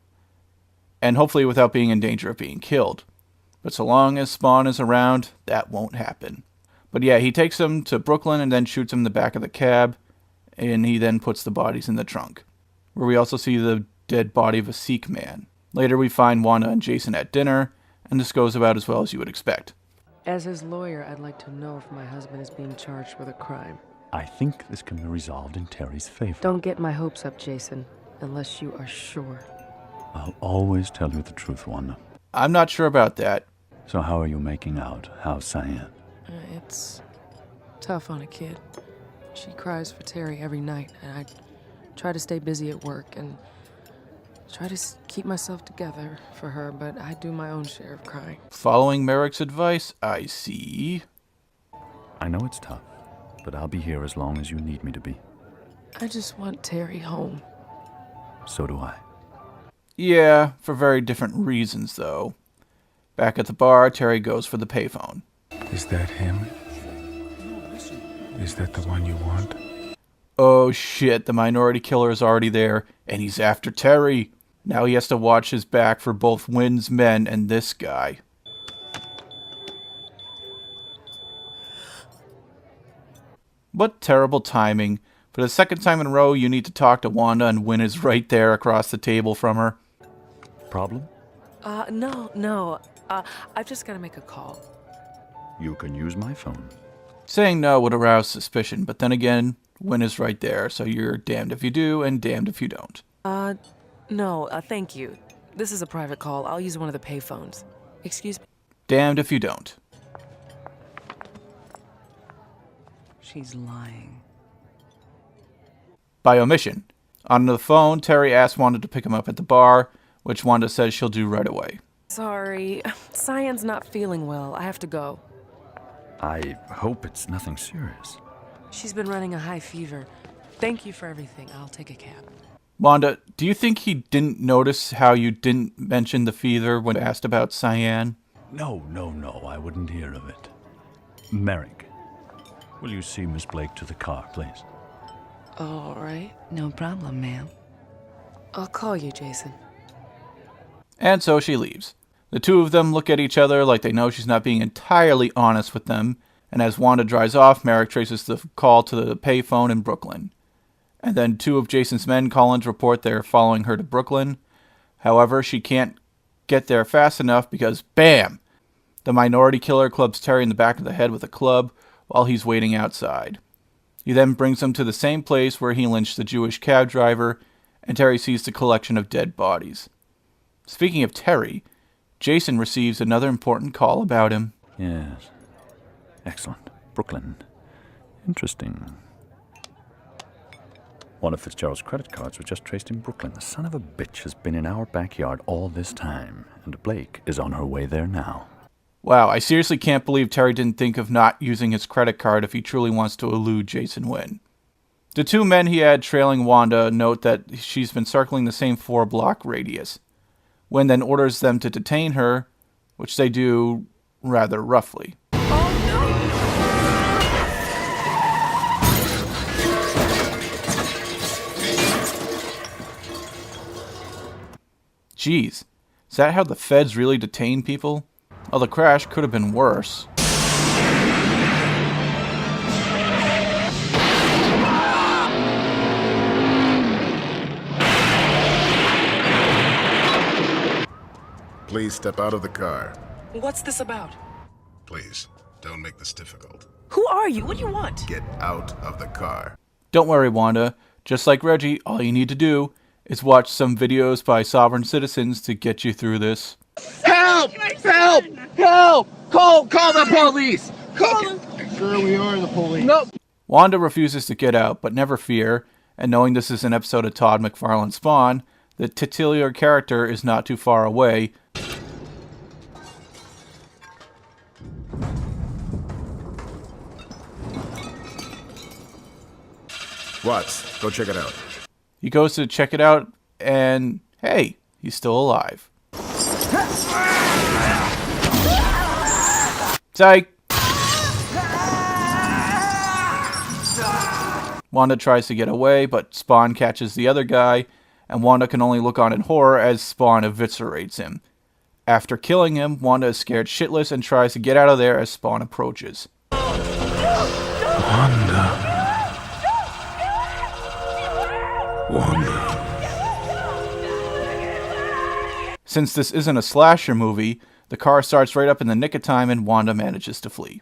[SPEAKER 3] And hopefully without being in danger of being killed. But so long as Spawn is around, that won't happen. But yeah, he takes them to Brooklyn and then shoots them in the back of the cab, and he then puts the bodies in the trunk, where we also see the dead body of a Sikh man. Later we find Wanda and Jason at dinner, and this goes about as well as you would expect.
[SPEAKER 11] As his lawyer, I'd like to know if my husband is being charged with a crime.
[SPEAKER 8] I think this can be resolved in Terry's favor.
[SPEAKER 11] Don't get my hopes up, Jason, unless you are sure.
[SPEAKER 8] I'll always tell you the truth, Wanda.
[SPEAKER 3] I'm not sure about that.
[SPEAKER 8] So how are you making out? How's Cyan?
[SPEAKER 11] It's tough on a kid. She cries for Terry every night, and I try to stay busy at work and try to keep myself together for her, but I do my own share of crying.
[SPEAKER 3] Following Merrick's advice, I see.
[SPEAKER 8] I know it's tough, but I'll be here as long as you need me to be.
[SPEAKER 11] I just want Terry home.
[SPEAKER 8] So do I.
[SPEAKER 3] Yeah, for very different reasons, though. Back at the bar, Terry goes for the payphone.
[SPEAKER 19] Is that him? Is that the one you want?
[SPEAKER 3] Oh shit, the minority killer is already there, and he's after Terry. Now he has to watch his back for both Wynn's men and this guy. What terrible timing. For the second time in a row, you need to talk to Wanda, and Wynn is right there across the table from her.
[SPEAKER 8] Problem?
[SPEAKER 11] No. I've just got to make a call.
[SPEAKER 8] You can use my phone.
[SPEAKER 3] Saying no would arouse suspicion, but then again, Wynn is right there, so you're damned if you do and damned if you don't.
[SPEAKER 11] No, thank you. This is a private call. I'll use one of the payphones. Excuse me?
[SPEAKER 3] Damned if you don't.
[SPEAKER 12] She's lying.
[SPEAKER 3] By omission. On the phone, Terry asks Wanda to pick him up at the bar, which Wanda says she'll do right away.
[SPEAKER 11] Sorry. Cyan's not feeling well. I have to go.
[SPEAKER 8] I hope it's nothing serious.
[SPEAKER 11] She's been running a high fever. Thank you for everything. I'll take a cab.
[SPEAKER 3] Wanda, do you think he didn't notice how you didn't mention the fever when asked about Cyan?
[SPEAKER 8] No, I wouldn't hear of it. Merrick, will you see Miss Blake to the car, please?
[SPEAKER 11] All right.
[SPEAKER 12] No problem, ma'am.
[SPEAKER 11] I'll call you, Jason.
[SPEAKER 3] And so she leaves. The two of them look at each other like they know she's not being entirely honest with them, and as Wanda drives off, Merrick traces the call to the payphone in Brooklyn. And then two of Jason's men call in to report they're following her to Brooklyn. However, she can't get there fast enough because, bam! The minority killer clubs Terry in the back of the head with a club while he's waiting outside. He then brings him to the same place where he lynched the Jewish cab driver, and Terry sees the collection of dead bodies. Speaking of Terry, Jason receives another important call about him.
[SPEAKER 8] Yes. Excellent. Brooklyn. Interesting. One of Fitzgerald's credit cards was just traced in Brooklyn. The son of a bitch has been in our backyard all this time, and Blake is on her way there now.
[SPEAKER 3] Wow, I seriously can't believe Terry didn't think of not using his credit card if he truly wants to elude Jason Wynn. The two men he had trailing Wanda note that she's been circling the same 4-block radius. Wynn then orders them to detain her, which they do rather roughly. Jeez, is that how the feds really detain people? Well, the crash could have been worse.
[SPEAKER 7] Please step out of the car.
[SPEAKER 14] What's this about?
[SPEAKER 7] Please, don't make this difficult.
[SPEAKER 14] Who are you? What do you want?
[SPEAKER 7] Get out of the car.
[SPEAKER 3] Don't worry, Wanda. Just like Reggie, all you need to do is watch some videos by sovereign citizens to get you through this.
[SPEAKER 2] Help! Help! Help! Call the police! Call them! Sure, we are the police. No.
[SPEAKER 3] Wanda refuses to get out, but never fear, and knowing this is an episode of Todd McFarlane Spawn, the titular character is not too far away.
[SPEAKER 7] What? Go check it out.
[SPEAKER 3] He goes to check it out, and hey, he's still alive. Psych! Wanda tries to get away, but Spawn catches the other guy, and Wanda can only look on in horror as Spawn eviscerates him. After killing him, Wanda is scared shitless and tries to get out of there as Spawn approaches.
[SPEAKER 19] Wanda.
[SPEAKER 3] Since this isn't a slasher movie, the car starts right up in the nick of time and Wanda manages to flee.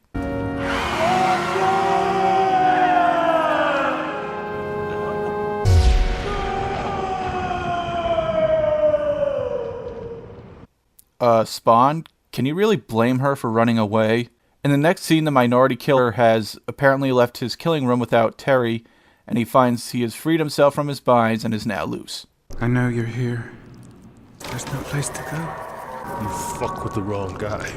[SPEAKER 3] Spawn, can you really blame her for running away? In the next scene, the minority killer has apparently left his killing room without Terry, and he finds he has freed himself from his binds and is now loose.
[SPEAKER 19] I know you're here. There's no place to go.
[SPEAKER 9] You fuck with the wrong guy.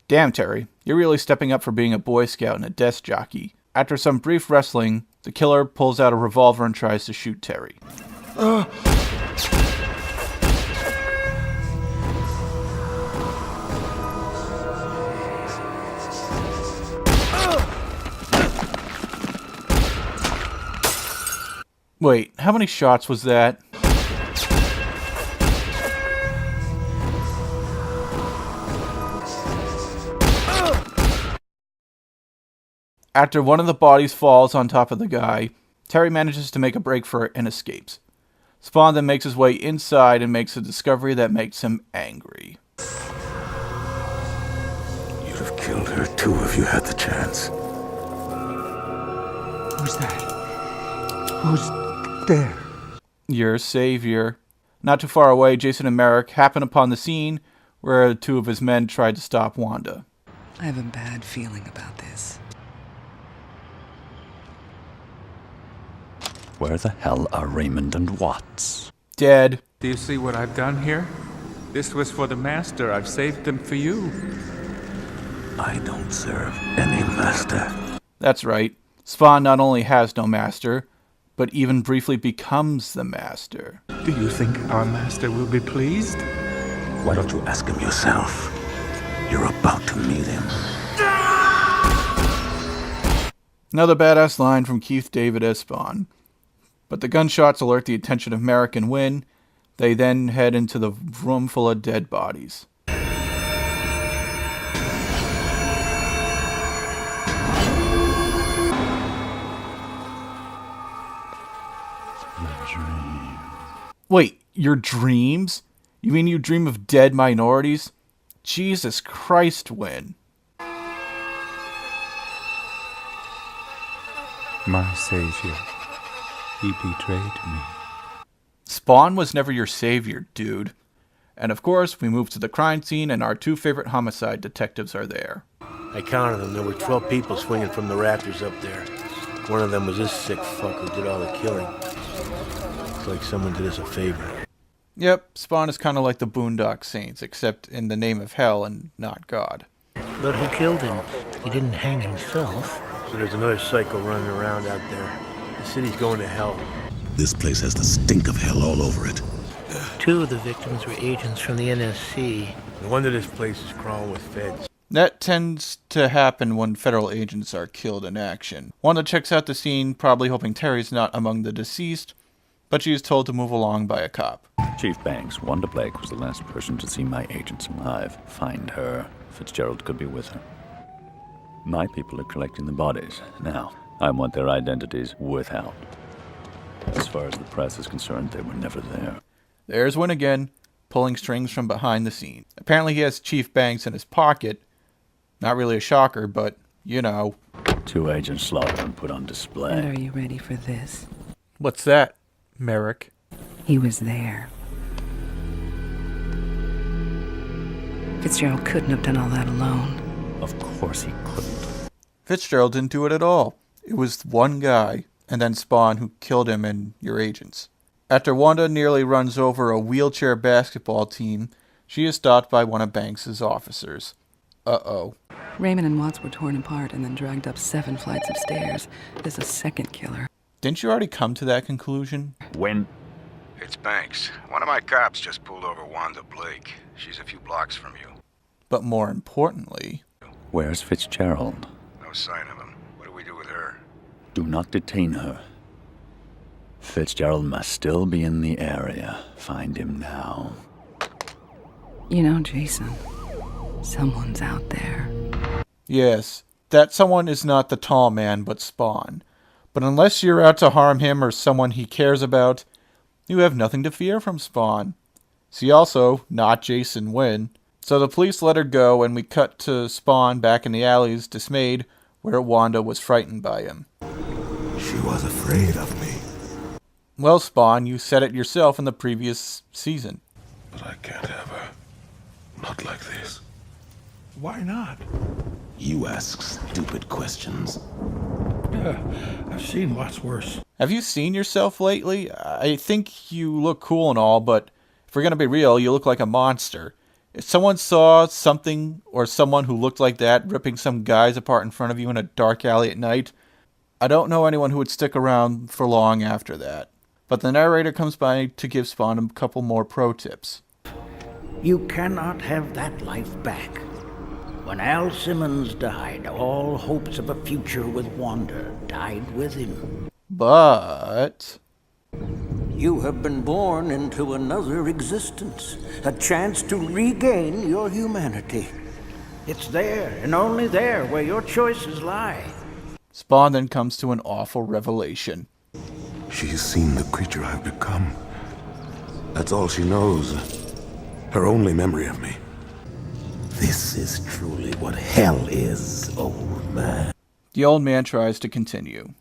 [SPEAKER 3] Damn, Terry, you're really stepping up for being a Boy Scout and a desk jockey. After some brief wrestling, the killer pulls out a revolver and tries to shoot Terry. Wait, how many shots was that? After one of the bodies falls on top of the guy, Terry manages to make a break for it and escapes. Spawn then makes his way inside and makes a discovery that makes him angry.
[SPEAKER 10] You'd have killed her too if you had the chance.
[SPEAKER 19] Who's that? Who's there?
[SPEAKER 3] Your savior. Not too far away, Jason and Merrick happen upon the scene where two of his men tried to stop Wanda.
[SPEAKER 12] I have a bad feeling about this.
[SPEAKER 8] Where the hell are Raymond and Watts?
[SPEAKER 3] Dead.
[SPEAKER 19] Do you see what I've done here? This was for the master. I've saved them for you.
[SPEAKER 10] I don't serve any master.
[SPEAKER 3] That's right. Spawn not only has no master, but even briefly becomes the master.
[SPEAKER 19] Do you think our master will be pleased?
[SPEAKER 10] Why don't you ask him yourself? You're about to meet him.
[SPEAKER 3] Another badass line from Keith David as Spawn. But the gunshots alert the attention of Merrick and Wynn. They then head into the room full of dead bodies. Wait, your dreams? You mean you dream of dead minorities? Jesus Christ, Wynn.
[SPEAKER 19] My savior. He betrayed me.
[SPEAKER 3] Spawn was never your savior, dude. And of course, we move to the crime scene and our two favorite homicide detectives are there.
[SPEAKER 13] I counted them. There were 12 people swinging from the rafters up there. One of them was this sick fuck who did all the killing. It's like someone did us a favor.
[SPEAKER 3] Yep, Spawn is kind of like the Boondock Saints, except in the name of hell and not God.
[SPEAKER 16] But who killed him? He didn't hang himself.
[SPEAKER 13] So there's another psycho running around out there. The city's going to hell.
[SPEAKER 10] This place has the stink of hell all over it.
[SPEAKER 16] 2 of the victims were agents from the NSC.
[SPEAKER 13] No wonder this place is crawling with feds.
[SPEAKER 3] That tends to happen when federal agents are killed in action. Wanda checks out the scene, probably hoping Terry's not among the deceased, but she is told to move along by a cop.
[SPEAKER 8] Chief Banks, Wanda Blake was the last person to see my agents alive. Find her. Fitzgerald could be with her. My people are collecting the bodies. Now, I want their identities without. As far as the press is concerned, they were never there.
[SPEAKER 3] There's Wynn again, pulling strings from behind the scene. Apparently he has Chief Banks in his pocket. Not really a shocker, but, you know.
[SPEAKER 8] 2 agents slaughtered and put on display.
[SPEAKER 12] And are you ready for this?
[SPEAKER 3] What's that, Merrick?
[SPEAKER 12] He was there. Fitzgerald couldn't have done all that alone.
[SPEAKER 8] Of course he couldn't.
[SPEAKER 3] Fitzgerald didn't do it at all. It was one guy, and then Spawn, who killed him and your agents. After Wanda nearly runs over a wheelchair basketball team, she is stopped by one of Banks's officers. Uh-oh.
[SPEAKER 12] Raymond and Watts were torn apart and then dragged up 7 flights of stairs. There's a second killer.
[SPEAKER 3] Didn't you already come to that conclusion?
[SPEAKER 8] When?
[SPEAKER 17] It's Banks. One of my cops just pulled over Wanda Blake. She's a few blocks from you.
[SPEAKER 3] But more importantly...
[SPEAKER 8] Where's Fitzgerald?
[SPEAKER 17] No sign of him. What do we do with her?
[SPEAKER 8] Do not detain her. Fitzgerald must still be in the area. Find him now.
[SPEAKER 12] You know, Jason, someone's out there.
[SPEAKER 3] Yes, that someone is not the tall man, but Spawn. But unless you're out to harm him or someone he cares about, you have nothing to fear from Spawn. See also, not Jason Wynn. So the police let her go, and we cut to Spawn back in the alleys, dismayed, where Wanda was frightened by him.
[SPEAKER 10] She was afraid of me.
[SPEAKER 3] Well, Spawn, you said it yourself in the previous season.
[SPEAKER 10] But I can't have her. Not like this.
[SPEAKER 15] Why not?
[SPEAKER 10] You ask stupid questions.
[SPEAKER 15] Yeah, I've seen lots worse.
[SPEAKER 3] Have you seen yourself lately? I think you look cool and all, but if we're going to be real, you look like a monster. If someone saw something or someone who looked like that ripping some guys apart in front of you in a dark alley at night, I don't know anyone who would stick around for long after that. But the narrator comes by to give Spawn a couple more pro tips.
[SPEAKER 4] You cannot have that life back. When Al Simmons died, all hopes of a future with Wanda died with him.
[SPEAKER 3] But...
[SPEAKER 4] You have been born into another existence, a chance to regain your humanity. It's there, and only there, where your choices lie.
[SPEAKER 3] Spawn then comes to an awful revelation.
[SPEAKER 10] She's seen the creature I've become. That's all she knows. Her only memory of me. This is truly what hell is, old man.
[SPEAKER 3] The old man tries to continue.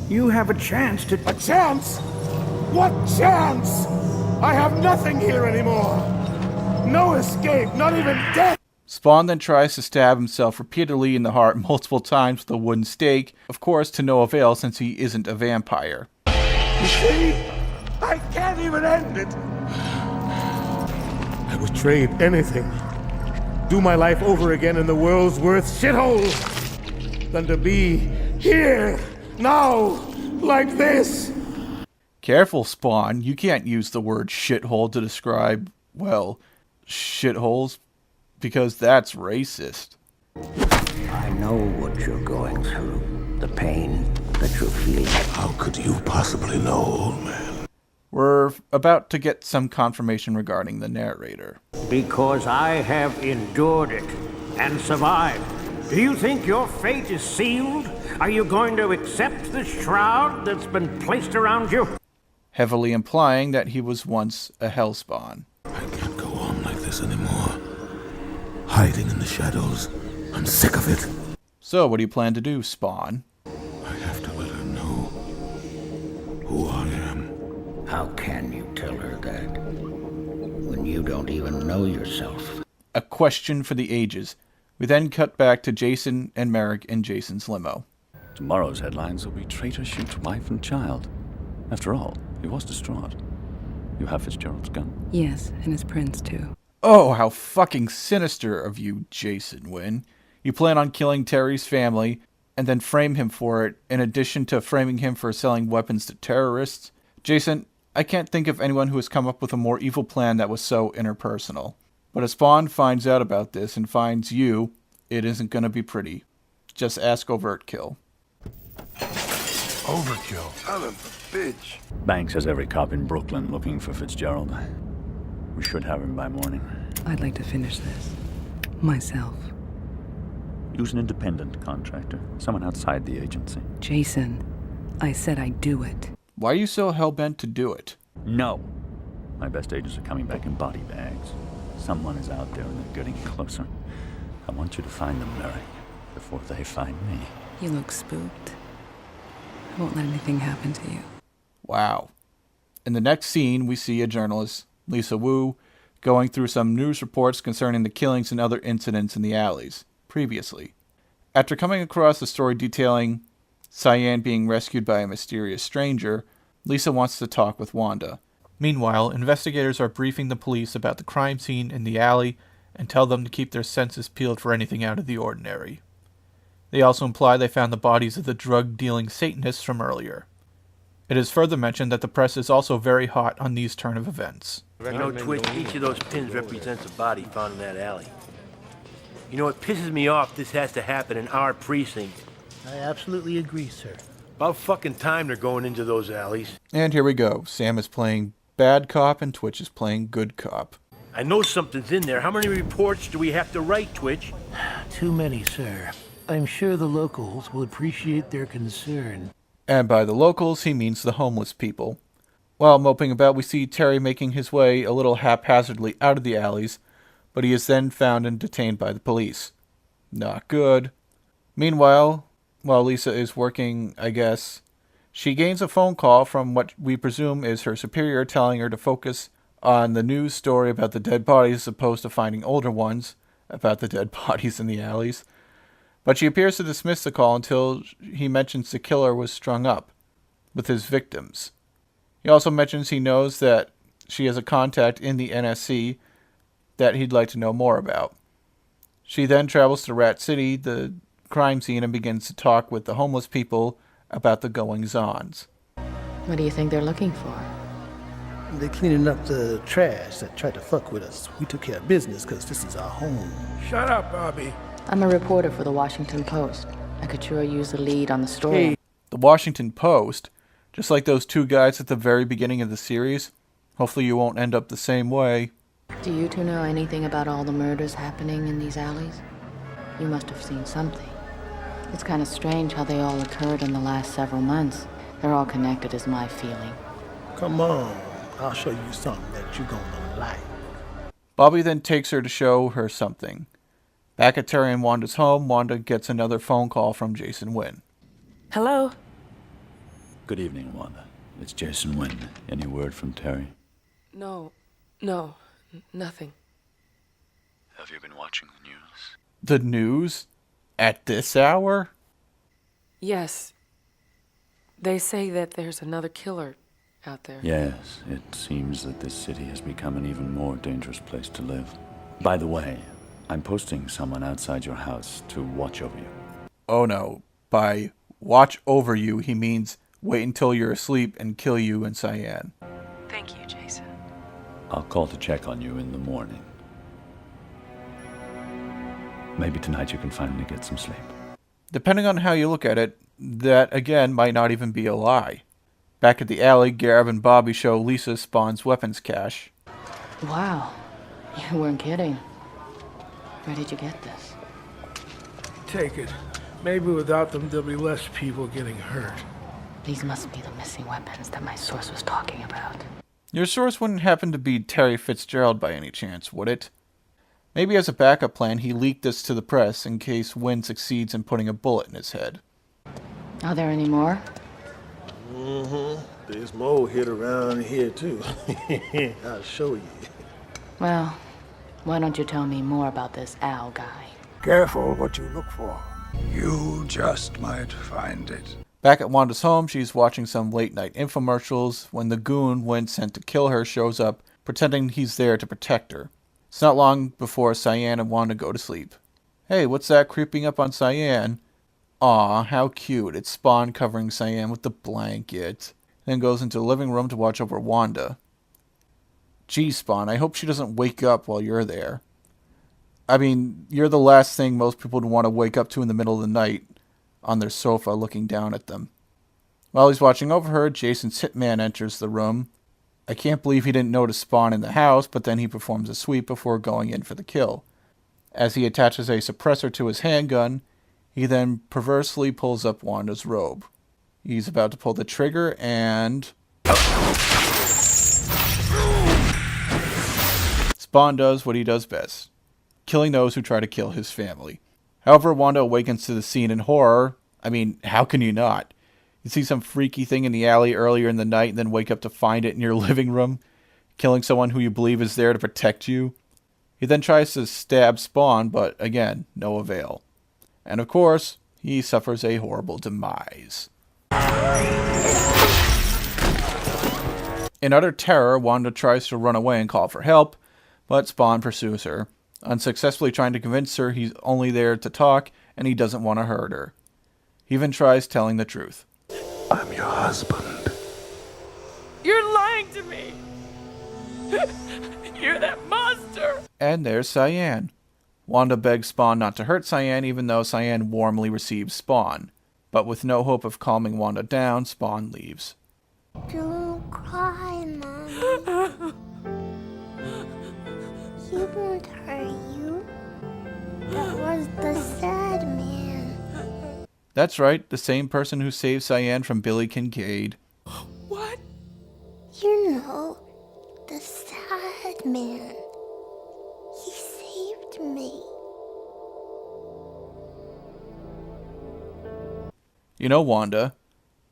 [SPEAKER 4] You have a chance to...
[SPEAKER 15] A chance? What chance? I have nothing here anymore. No escape, not even death.
[SPEAKER 3] Spawn then tries to stab himself repeatedly in the heart multiple times with a wooden stake, of course to no avail since he isn't a vampire.
[SPEAKER 15] You see? I can't even end it. I would trade anything. Do my life over again in the world's worst shithole than to be here, now, like this.
[SPEAKER 3] Careful, Spawn. You can't use the word shithole to describe, well, shitholes, because that's racist.
[SPEAKER 4] I know what you're going through, the pain that you're feeling.
[SPEAKER 10] How could you possibly know, old man?
[SPEAKER 3] We're about to get some confirmation regarding the narrator.
[SPEAKER 4] Because I have endured it and survived. Do you think your fate is sealed? Are you going to accept the shroud that's been placed around you?
[SPEAKER 3] Heavily implying that he was once a Hellspawn.
[SPEAKER 10] I can't go on like this anymore. Hiding in the shadows. I'm sick of it.
[SPEAKER 3] So, what do you plan to do, Spawn?
[SPEAKER 10] I have to let her know who I am.
[SPEAKER 4] How can you tell her that when you don't even know yourself?
[SPEAKER 3] A question for the ages. We then cut back to Jason and Merrick in Jason's limo.
[SPEAKER 8] Tomorrow's headlines will be traitor shoots wife and child. After all, he was distraught. You have Fitzgerald's gun?
[SPEAKER 12] Yes, and his prints too.
[SPEAKER 3] Oh, how fucking sinister of you, Jason Wynn. You plan on killing Terry's family and then frame him for it, in addition to framing him for selling weapons to terrorists? Jason, I can't think of anyone who has come up with a more evil plan that was so interpersonal. But as Spawn finds out about this and finds you, it isn't going to be pretty. Just ask Overkill.
[SPEAKER 9] Overkill. Son of a bitch.
[SPEAKER 8] Banks has every cop in Brooklyn looking for Fitzgerald. We should have him by morning.
[SPEAKER 12] I'd like to finish this. Myself.
[SPEAKER 8] Use an independent contractor. Someone outside the agency.
[SPEAKER 12] Jason, I said I'd do it.
[SPEAKER 3] Why are you so hell-bent to do it?
[SPEAKER 8] No. My best agents are coming back in body bags. Someone is out there and they're getting closer. I want you to find them, Mary, before they find me.
[SPEAKER 12] You look spooked. I won't let anything happen to you.
[SPEAKER 3] Wow. In the next scene, we see a journalist, Lisa Wu, going through some news reports concerning the killings and other incidents in the alleys previously. After coming across a story detailing Cyan being rescued by a mysterious stranger, Lisa wants to talk with Wanda. Meanwhile, investigators are briefing the police about the crime scene in the alley and tell them to keep their senses peeled for anything out of the ordinary. They also imply they found the bodies of the drug-dealing Satanists from earlier. It is further mentioned that the press is also very hot on these turn of events.
[SPEAKER 13] You know, Twitch, each of those pins represents a body found in that alley. You know, it pisses me off this has to happen in our precinct.
[SPEAKER 16] I absolutely agree, sir.
[SPEAKER 13] About fucking time they're going into those alleys.
[SPEAKER 3] And here we go. Sam is playing bad cop and Twitch is playing good cop.
[SPEAKER 13] I know something's in there. How many reports do we have to write, Twitch?
[SPEAKER 16] Too many, sir. I'm sure the locals will appreciate their concern.
[SPEAKER 3] And by the locals, he means the homeless people. While moping about, we see Terry making his way a little haphazardly out of the alleys, but he is then found and detained by the police. Not good. Meanwhile, while Lisa is working, I guess, she gains a phone call from what we presume is her superior telling her to focus on the news story about the dead bodies as opposed to finding older ones about the dead bodies in the alleys. But she appears to dismiss the call until he mentions the killer was strung up with his victims. He also mentions he knows that she has a contact in the NSC that he'd like to know more about. She then travels to Rat City, the crime scene, and begins to talk with the homeless people about the goings-ons.
[SPEAKER 12] What do you think they're looking for?
[SPEAKER 15] They're cleaning up the trash that tried to fuck with us. We took care of business because this is our home.
[SPEAKER 22] Shut up, Bobby.
[SPEAKER 12] I'm a reporter for the Washington Post. I could sure use the lead on the story.
[SPEAKER 3] The Washington Post? Just like those two guys at the very beginning of the series? Hopefully you won't end up the same way.
[SPEAKER 12] Do you two know anything about all the murders happening in these alleys? You must have seen something. It's kind of strange how they all occurred in the last several months. They're all connected is my feeling.
[SPEAKER 15] Come on, I'll show you something that you're gonna like.
[SPEAKER 3] Bobby then takes her to show her something. Back at Terry and Wanda's home, Wanda gets another phone call from Jason Wynn.
[SPEAKER 14] Hello?
[SPEAKER 8] Good evening, Wanda. It's Jason Wynn. Any word from Terry?
[SPEAKER 11] No, nothing.
[SPEAKER 8] Have you been watching the news?
[SPEAKER 3] The news? At this hour?
[SPEAKER 11] Yes. They say that there's another killer out there.
[SPEAKER 8] Yes, it seems that this city has become an even more dangerous place to live. By the way, I'm posting someone outside your house to watch over you.
[SPEAKER 3] Oh no. By watch over you, he means wait until you're asleep and kill you and Cyan.
[SPEAKER 11] Thank you, Jason.
[SPEAKER 8] I'll call to check on you in the morning. Maybe tonight you can finally get some sleep.
[SPEAKER 3] Depending on how you look at it, that again might not even be a lie. Back at the alley, Gav and Bobby show Lisa Spawn's weapons cache.
[SPEAKER 12] Wow, you weren't kidding. Where did you get this?
[SPEAKER 22] Take it. Maybe without them, there'll be less people getting hurt.
[SPEAKER 12] These must be the missing weapons that my source was talking about.
[SPEAKER 3] Your source wouldn't happen to be Terry Fitzgerald by any chance, would it? Maybe as a backup plan, he leaked this to the press in case Wynn succeeds in putting a bullet in his head.
[SPEAKER 12] Are there any more?
[SPEAKER 15] There's more hid around here, too. I'll show you.
[SPEAKER 12] Well, why don't you tell me more about this Al guy?
[SPEAKER 22] Careful what you look for.
[SPEAKER 19] You just might find it.
[SPEAKER 3] Back at Wanda's home, she's watching some late-night infomercials when the goon Wynn sent to kill her shows up, pretending he's there to protect her. It's not long before Cyan and Wanda go to sleep. Hey, what's that creeping up on Cyan? Aw, how cute. It's Spawn covering Cyan with the blanket. then goes into the living room to watch over Wanda. Geez, Spawn, I hope she doesn't wake up while you're there. I mean, you're the last thing most people would want to wake up to in the middle of the night on their sofa looking down at them. While he's watching over her, Jason's hitman enters the room. I can't believe he didn't notice Spawn in the house, but then he performs a sweep before going in for the kill. As he attaches a suppressor to his handgun, he then perversely pulls up Wanda's robe. He's about to pull the trigger and... Spawn does what he does best, killing those who try to kill his family. However, Wanda awakens to the scene in horror. I mean, how can you not? You see some freaky thing in the alley earlier in the night and then wake up to find it in your living room, killing someone who you believe is there to protect you. He then tries to stab Spawn, but again, no avail. And of course, he suffers a horrible demise. In utter terror, Wanda tries to run away and call for help, but Spawn pursues her, unsuccessfully trying to convince her he's only there to talk and he doesn't want to hurt her. He even tries telling the truth.
[SPEAKER 10] I'm your husband.
[SPEAKER 14] You're lying to me. You're that monster.
[SPEAKER 3] And there's Cyan. Wanda begs Spawn not to hurt Cyan, even though Cyan warmly receives Spawn. But with no hope of calming Wanda down, Spawn leaves.
[SPEAKER 18] Don't cry, Mommy. He won't hurt you. That was the sad man.
[SPEAKER 3] That's right, the same person who saved Cyan from Billy Kincaid.
[SPEAKER 14] What?
[SPEAKER 18] You know, the sad man. He saved me.
[SPEAKER 3] You know, Wanda,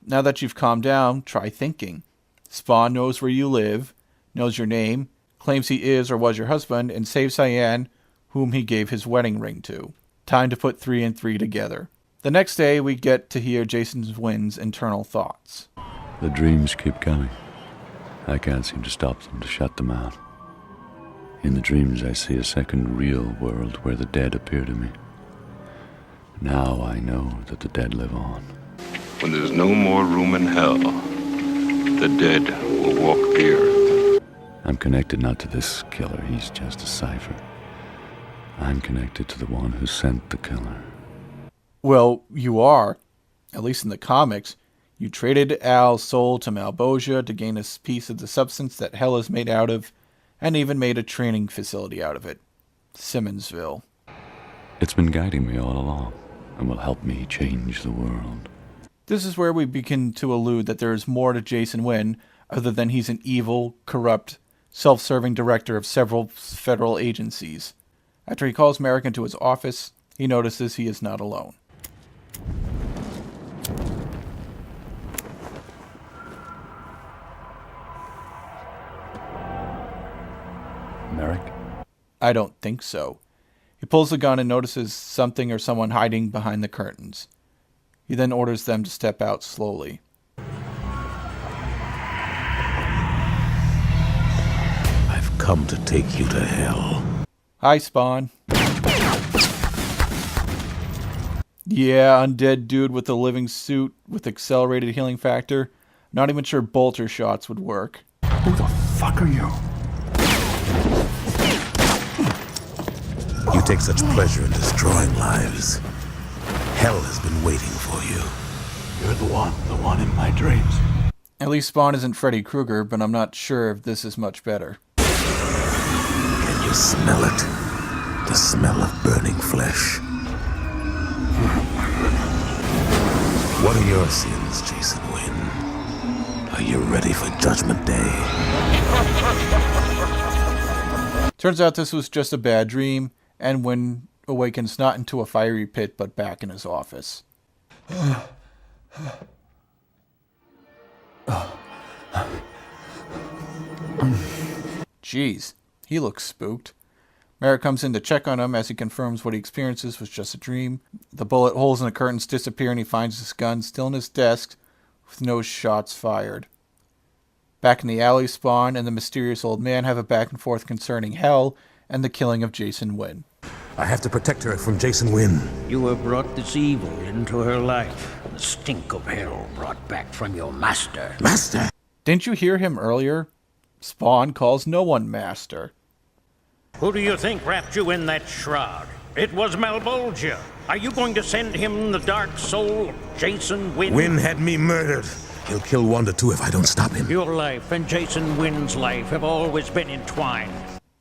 [SPEAKER 3] now that you've calmed down, try thinking. Spawn knows where you live, knows your name, claims he is or was your husband, and saved Cyan, whom he gave his wedding ring to. Time to put 3 and 3 together. The next day, we get to hear Jason Wynn's internal thoughts.
[SPEAKER 8] The dreams keep coming. I can't seem to stop them, to shut them out. In the dreams, I see a second real world where the dead appear to me. Now I know that the dead live on.
[SPEAKER 20] When there's no more room in hell, the dead will walk the earth.
[SPEAKER 8] I'm connected not to this killer, he's just a cipher. I'm connected to the one who sent the killer.
[SPEAKER 3] Well, you are. At least in the comics. You traded Al's soul to Malbosia to gain a piece of the substance that hell is made out of, and even made a training facility out of it. Simmonsville.
[SPEAKER 8] It's been guiding me all along, and will help me change the world.
[SPEAKER 3] This is where we begin to allude that there is more to Jason Wynn, other than he's an evil, corrupt, self-serving director of several federal agencies. After he calls Merrick into his office, he notices he is not alone.
[SPEAKER 8] Merrick?
[SPEAKER 3] I don't think so. He pulls the gun and notices something or someone hiding behind the curtains. He then orders them to step out slowly.
[SPEAKER 10] I've come to take you to hell.
[SPEAKER 3] Hi, Spawn. Yeah, undead dude with a living suit with accelerated healing factor. Not even sure bolter shots would work.
[SPEAKER 10] Who the fuck are you? You take such pleasure in destroying lives. Hell has been waiting for you.
[SPEAKER 8] You're the one in my dreams.
[SPEAKER 3] At least Spawn isn't Freddy Krueger, but I'm not sure if this is much better.
[SPEAKER 10] Can you smell it? The smell of burning flesh. What are your sins, Jason Wynn? Are you ready for Judgment Day?
[SPEAKER 3] Turns out this was just a bad dream, and Wynn awakens not into a fiery pit, but back in his office. Jeez, he looks spooked. Merrick comes in to check on him as he confirms what he experiences was just a dream. The bullet holes in the curtains disappear and he finds his gun still in his desk with no shots fired. Back in the alley, Spawn and the mysterious old man have a back and forth concerning hell and the killing of Jason Wynn.
[SPEAKER 10] I have to protect her from Jason Wynn.
[SPEAKER 4] You have brought this evil into her life. The stink of hell brought back from your master.
[SPEAKER 10] Master?
[SPEAKER 3] Didn't you hear him earlier? Spawn calls no one master.
[SPEAKER 6] Who do you think wrapped you in that shroud? It was Malbolgia. Are you going to send him the dark soul, Jason Wynn?
[SPEAKER 10] Wynn had me murdered. He'll kill Wanda too if I don't stop him.
[SPEAKER 6] Your life and Jason Wynn's life have always been entwined.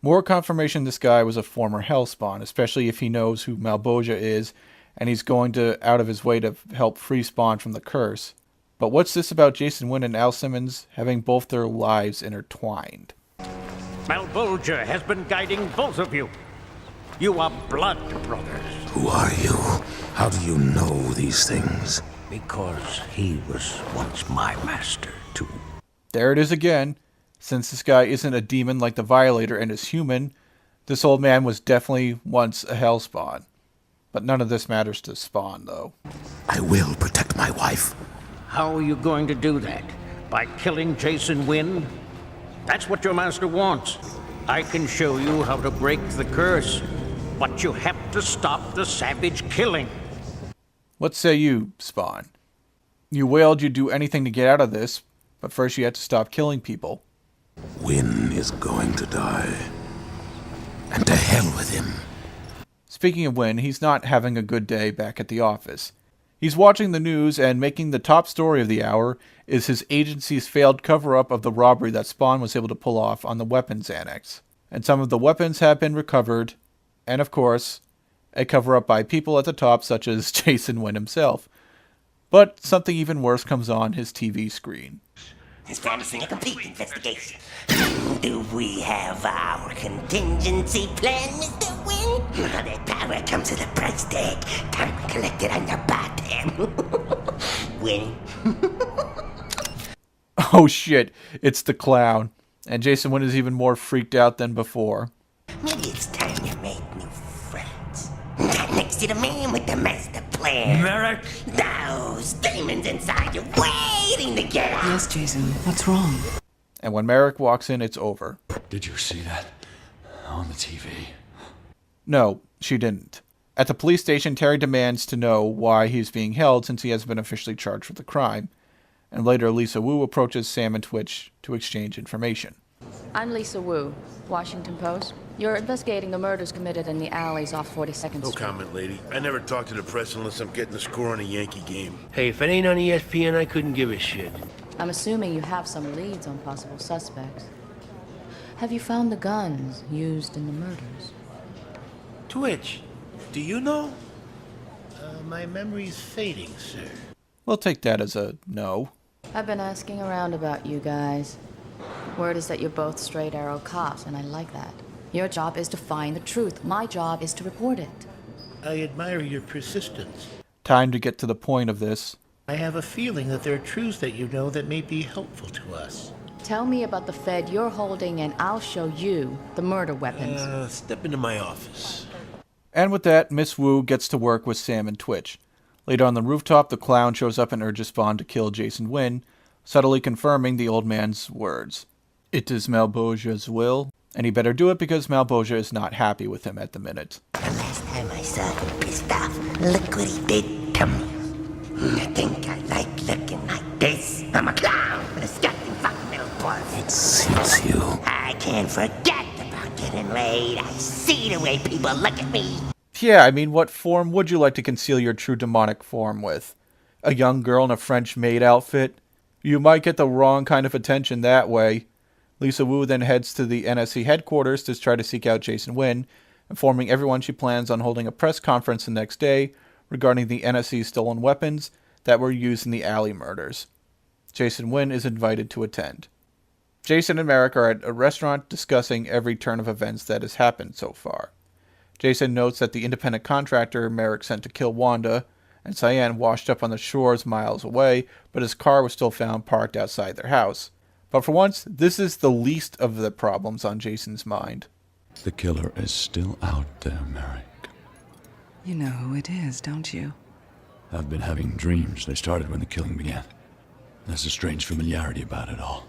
[SPEAKER 3] More confirmation this guy was a former Hellspawn, especially if he knows who Malbolgia is, and he's going out of his way to help free Spawn from the curse. But what's this about Jason Wynn and Al Simmons having both their lives intertwined?
[SPEAKER 6] Malbolgia has been guiding both of you. You are blood brothers.
[SPEAKER 10] Who are you? How do you know these things?
[SPEAKER 4] Because he was once my master, too.
[SPEAKER 3] There it is again. Since this guy isn't a demon like the Violator and is human, this old man was definitely once a Hellspawn. But none of this matters to Spawn, though.
[SPEAKER 10] I will protect my wife.
[SPEAKER 6] How are you going to do that? By killing Jason Wynn? That's what your master wants. I can show you how to break the curse, but you have to stop the savage killing.
[SPEAKER 3] What say you, Spawn? You wailed you'd do anything to get out of this, but first you had to stop killing people.
[SPEAKER 10] Wynn is going to die. And to hell with him.
[SPEAKER 3] Speaking of Wynn, he's not having a good day back at the office. He's watching the news, and making the top story of the hour is his agency's failed cover-up of the robbery that Spawn was able to pull off on the weapons annex. And some of the weapons have been recovered, and of course, a cover-up by people at the top such as Jason Wynn himself. But something even worse comes on his TV screen.
[SPEAKER 21] Is promising a complete investigation. Do we have our contingency plan, Mr. Wynn? Now that power comes with a price tag. Time to collect it on your goddamn Wynn.
[SPEAKER 3] Oh shit, it's the clown. And Jason Wynn is even more freaked out than before.
[SPEAKER 21] Maybe it's time you made new friends. Got next to the man with the master plan.
[SPEAKER 6] Merrick?
[SPEAKER 21] Those demons inside you waiting to get out.
[SPEAKER 11] Yes, Jason. What's wrong?
[SPEAKER 3] And when Merrick walks in, it's over.
[SPEAKER 8] Did you see that on the TV?
[SPEAKER 3] No, she didn't. At the police station, Terry demands to know why he's being held since he hasn't been officially charged with the crime. And later, Lisa Wu approaches Sam and Twitch to exchange information.
[SPEAKER 12] I'm Lisa Wu, Washington Post. You're investigating the murders committed in the alleys off 42nd Street.
[SPEAKER 13] No comment, lady. I never talk to the press unless I'm getting the score on a Yankee game.
[SPEAKER 16] Hey, if it ain't on ESPN, I couldn't give a shit.
[SPEAKER 12] I'm assuming you have some leads on possible suspects. Have you found the guns used in the murders?
[SPEAKER 16] Twitch, do you know? My memory's fading, sir.
[SPEAKER 3] We'll take that as a no.
[SPEAKER 12] I've been asking around about you guys. Word is that you're both straight arrow cops, and I like that. Your job is to find the truth. My job is to report it.
[SPEAKER 16] I admire your persistence.
[SPEAKER 3] Time to get to the point of this.
[SPEAKER 16] I have a feeling that there are truths that you know that may be helpful to us.
[SPEAKER 12] Tell me about the Fed you're holding, and I'll show you the murder weapons.
[SPEAKER 16] Step into my office.
[SPEAKER 3] And with that, Miss Wu gets to work with Sam and Twitch. Later on the rooftop, the clown shows up and urges Spawn to kill Jason Wynn, subtly confirming the old man's words. It is Malbolgia's will, and he better do it because Malbolgia is not happy with him at the minute.
[SPEAKER 21] The last time I saw him pissed off, look what he did to me. I think I like looking like this. I'm a clown with a disgusting fucking little puss.
[SPEAKER 10] It suits you.
[SPEAKER 21] I can't forget about getting laid. I see the way people look at me.
[SPEAKER 3] Yeah, I mean, what form would you like to conceal your true demonic form with? A young girl in a French maid outfit? You might get the wrong kind of attention that way. Lisa Wu then heads to the NSC headquarters to try to seek out Jason Wynn, informing everyone she plans on holding a press conference the next day regarding the NSC's stolen weapons that were used in the alley murders. Jason Wynn is invited to attend. Jason and Merrick are at a restaurant discussing every turn of events that has happened so far. Jason notes that the independent contractor Merrick sent to kill Wanda and Cyan washed up on the shores miles away, but his car was still found parked outside their house. But for once, this is the least of the problems on Jason's mind.
[SPEAKER 8] The killer is still out there, Merrick.
[SPEAKER 11] You know who it is, don't you?
[SPEAKER 8] I've been having dreams. They started when the killing began. There's a strange familiarity about it all.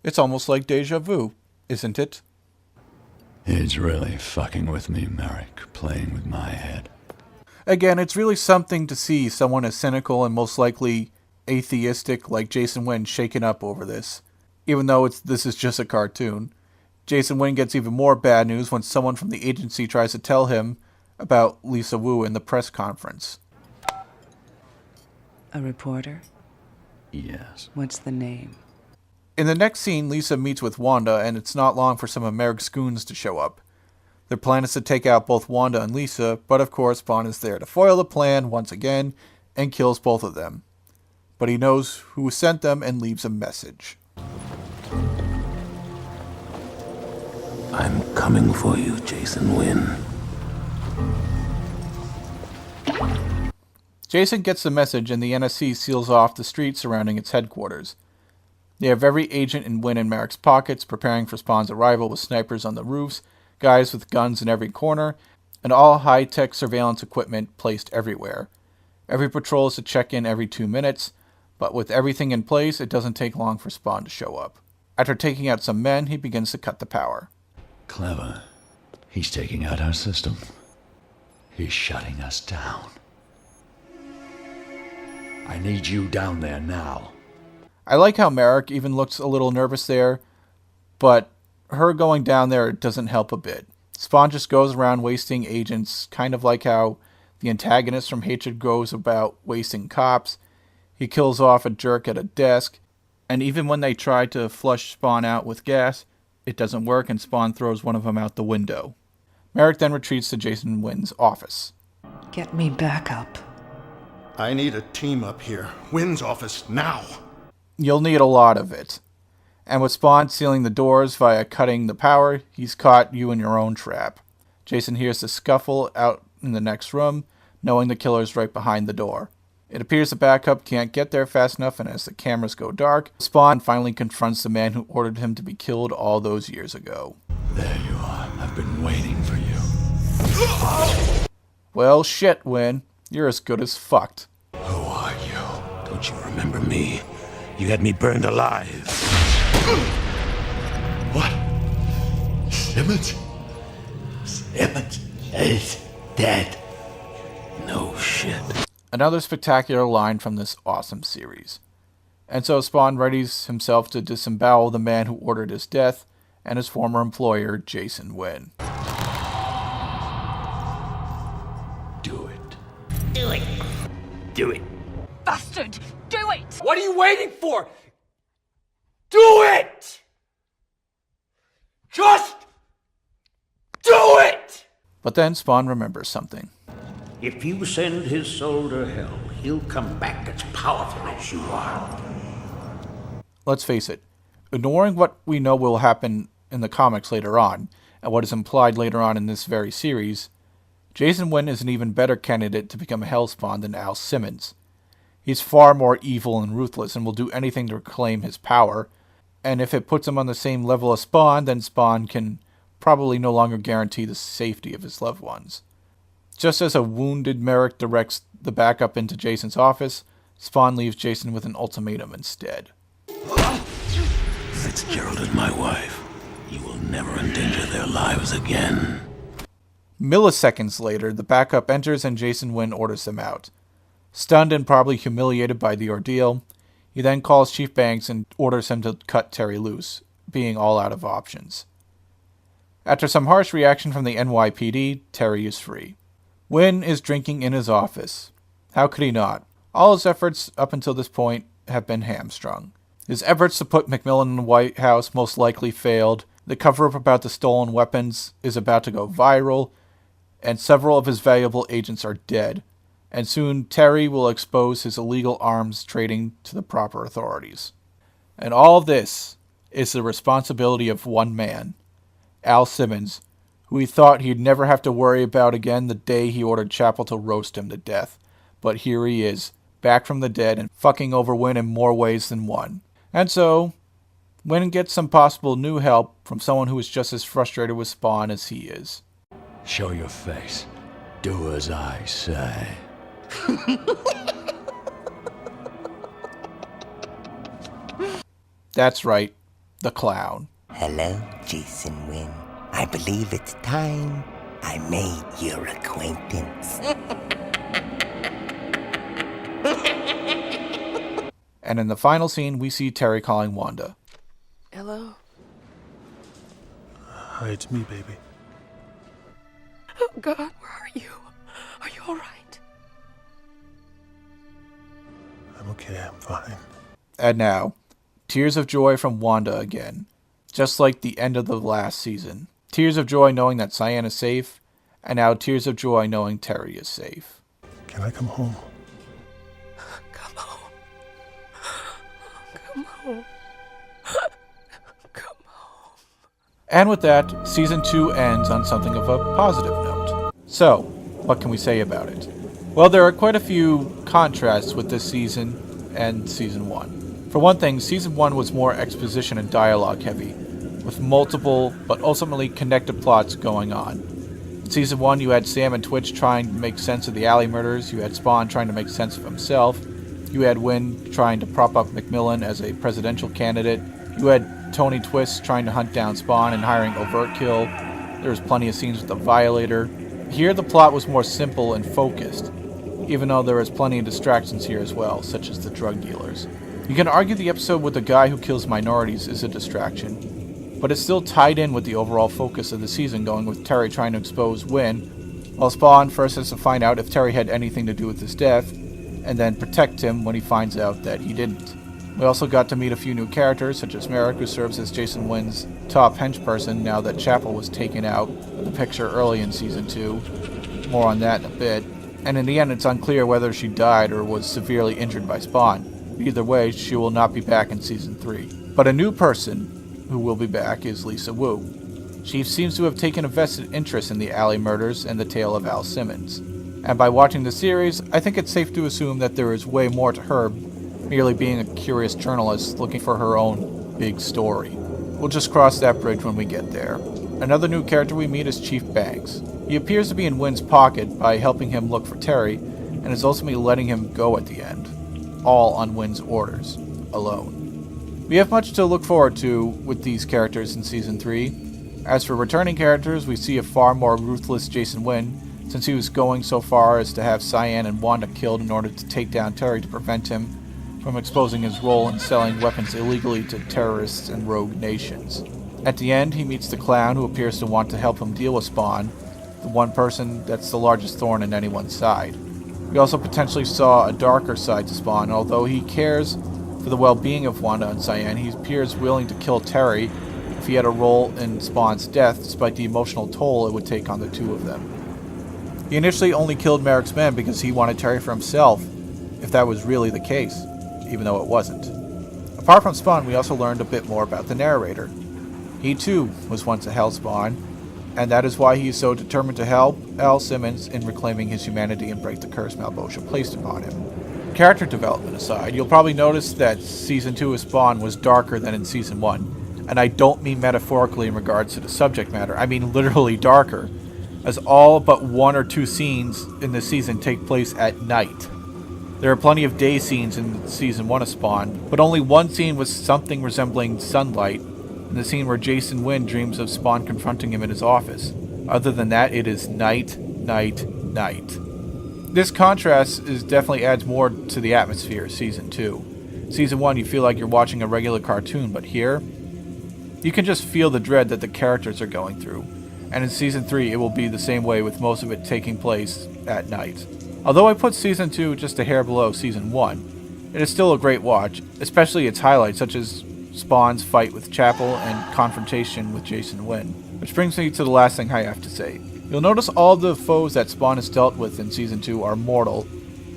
[SPEAKER 3] It's almost like deja vu, isn't it?
[SPEAKER 8] He's really fucking with me, Merrick, playing with my head.
[SPEAKER 3] Again, it's really something to see someone as cynical and most likely atheistic like Jason Wynn shaken up over this, even though this is just a cartoon. Jason Wynn gets even more bad news when someone from the agency tries to tell him about Lisa Wu in the press conference.
[SPEAKER 1] A reporter?
[SPEAKER 8] Yes.
[SPEAKER 1] What's the name?
[SPEAKER 3] In the next scene, Lisa meets with Wanda, and it's not long for some of Merrick's goons to show up. Their plan is to take out both Wanda and Lisa, but of course Spawn is there to foil the plan once again and kills both of them. But he knows who sent them and leaves a message.
[SPEAKER 10] I'm coming for you, Jason Wynn.
[SPEAKER 3] Jason gets the message and the NSC seals off the streets surrounding its headquarters. They have every agent in Wynn and Merrick's pockets, preparing for Spawn's arrival with snipers on the roofs, guys with guns in every corner, and all high-tech surveillance equipment placed everywhere. Every patrol is to check in every 2 minutes, but with everything in place, it doesn't take long for Spawn to show up. After taking out some men, he begins to cut the power.
[SPEAKER 8] Clever. He's taking out our system. He's shutting us down. I need you down there now.
[SPEAKER 3] I like how Merrick even looks a little nervous there, but her going down there doesn't help a bit. Spawn just goes around wasting agents, kind of like how the antagonist from Hatred goes about wasting cops. He kills off a jerk at a desk, and even when they try to flush Spawn out with gas, it doesn't work and Spawn throws one of them out the window. Merrick then retreats to Jason Wynn's office.
[SPEAKER 1] Get me back up.
[SPEAKER 9] I need a team up here. Wynn's office, now!
[SPEAKER 3] You'll need a lot of it. And with Spawn sealing the doors via cutting the power, he's caught you in your own trap. Jason hears the scuffle out in the next room, knowing the killer's right behind the door. It appears the backup can't get there fast enough, and as the cameras go dark, Spawn finally confronts the man who ordered him to be killed all those years ago.
[SPEAKER 8] There you are. I've been waiting for you.
[SPEAKER 3] Well, shit, Wynn. You're as good as fucked.
[SPEAKER 8] Who are you?
[SPEAKER 10] Don't you remember me? You had me burned alive.
[SPEAKER 2] What? Simmons? Simmons is dead.
[SPEAKER 10] No shit.
[SPEAKER 3] Another spectacular line from this awesome series. And so Spawn readies himself to disembowel the man who ordered his death and his former employer, Jason Wynn.
[SPEAKER 8] Do it.
[SPEAKER 21] Do it.
[SPEAKER 14] Do it. Bastard! Do it!
[SPEAKER 5] What are you waiting for? Do it! Just do it!
[SPEAKER 3] But then Spawn remembers something.
[SPEAKER 6] If you send his soul to hell, he'll come back as powerful as you are.
[SPEAKER 3] Let's face it, ignoring what we know will happen in the comics later on, and what is implied later on in this very series, Jason Wynn is an even better candidate to become a Hellspawn than Al Simmons. He's far more evil and ruthless and will do anything to reclaim his power, and if it puts him on the same level as Spawn, then Spawn can probably no longer guarantee the safety of his loved ones. Just as a wounded Merrick directs the backup into Jason's office, Spawn leaves Jason with an ultimatum instead.
[SPEAKER 10] Fitzgerald and my wife. You will never endanger their lives again.
[SPEAKER 3] Milliseconds later, the backup enters and Jason Wynn orders them out. Stunned and probably humiliated by the ordeal, he then calls Chief Banks and orders him to cut Terry loose, being all out of options. After some harsh reaction from the NYPD, Terry is free. Wynn is drinking in his office. How could he not? All his efforts up until this point have been hamstrung. His efforts to put McMillan in the White House most likely failed, the cover-up about the stolen weapons is about to go viral, and several of his valuable agents are dead, and soon Terry will expose his illegal arms trading to the proper authorities. And all this is the responsibility of one man, Al Simmons, who he thought he'd never have to worry about again the day he ordered Chapel to roast him to death. But here he is, back from the dead and fucking over Wynn in more ways than one. And so, Wynn gets some possible new help from someone who is just as frustrated with Spawn as he is.
[SPEAKER 8] Show your face. Do as I say.
[SPEAKER 3] That's right, the clown.
[SPEAKER 21] Hello, Jason Wynn. I believe it's time I made your acquaintance.
[SPEAKER 3] And in the final scene, we see Terry calling Wanda.
[SPEAKER 11] Hello?
[SPEAKER 9] Hi, it's me, baby.
[SPEAKER 11] Oh, God, where are you? Are you all right?
[SPEAKER 9] I'm okay, I'm fine.
[SPEAKER 3] And now, tears of joy from Wanda again. Just like the end of the last season. Tears of joy knowing that Cyan is safe, and now tears of joy knowing Terry is safe.
[SPEAKER 9] Can I come home?
[SPEAKER 11] Come home. Come home. Come home.
[SPEAKER 3] And with that, Season 2 ends on something of a positive note. So, what can we say about it? Well, there are quite a few contrasts with this season and Season 1. For one thing, Season 1 was more exposition and dialogue heavy, with multiple but ultimately connected plots going on. In Season 1, you had Sam and Twitch trying to make sense of the alley murders, you had Spawn trying to make sense of himself, you had Wynn trying to prop up McMillan as a presidential candidate, you had Tony Twist trying to hunt down Spawn and hiring Overt Kill, there was plenty of scenes with the Violator. Here the plot was more simple and focused, even though there was plenty of distractions here as well, such as the drug dealers. You can argue the episode with the guy who kills minorities is a distraction, but it's still tied in with the overall focus of the season, going with Terry trying to expose Wynn, while Spawn first has to find out if Terry had anything to do with his death, and then protect him when he finds out that he didn't. We also got to meet a few new characters, such as Merrick, who serves as Jason Wynn's top henchperson now that Chapel was taken out of the picture early in Season 2. More on that in a bit. And in the end, it's unclear whether she died or was severely injured by Spawn. Either way, she will not be back in Season 3. But a new person who will be back is Lisa Wu. She seems to have taken a vested interest in the alley murders and the tale of Al Simmons. And by watching the series, I think it's safe to assume that there is way more to her merely being a curious journalist looking for her own big story. We'll just cross that bridge when we get there. Another new character we meet is Chief Banks. He appears to be in Wynn's pocket by helping him look for Terry, and is ultimately letting him go at the end. All on Wynn's orders. Alone. We have much to look forward to with these characters in Season 3. As for returning characters, we see a far more ruthless Jason Wynn, since he was going so far as to have Cyan and Wanda killed in order to take down Terry to prevent him from exposing his role in selling weapons illegally to terrorists and rogue nations. At the end, he meets the clown who appears to want to help him deal with Spawn, the one person that's the largest thorn in anyone's side. We also potentially saw a darker side to Spawn. Although he cares for the well-being of Wanda and Cyan, he appears willing to kill Terry if he had a role in Spawn's death, despite the emotional toll it would take on the two of them. He initially only killed Merrick's men because he wanted Terry for himself, if that was really the case, even though it wasn't. Apart from Spawn, we also learned a bit more about the narrator. He too was once a Hellspawn, and that is why he is so determined to help Al Simmons in reclaiming his humanity and break the curse Malbosha placed upon him. Character development aside, you'll probably notice that Season 2 of Spawn was darker than in Season 1, and I don't mean metaphorically in regards to the subject matter, I mean literally darker, as all but one or two scenes in the season take place at night. There are plenty of day scenes in Season 1 of Spawn, but only one scene was something resembling sunlight, in the scene where Jason Wynn dreams of Spawn confronting him in his office. Other than that, it is night, night, night. This contrast definitely adds more to the atmosphere of Season 2. Season 1, you feel like you're watching a regular cartoon, but here, you can just feel the dread that the characters are going through. And in Season 3, it will be the same way, with most of it taking place at night. Although I put Season 2 just a hair below Season 1, it is still a great watch, especially its highlights such as Spawn's fight with Chapel and confrontation with Jason Wynn. Which brings me to the last thing I have to say. You'll notice all the foes that Spawn has dealt with in Season 2 are mortal,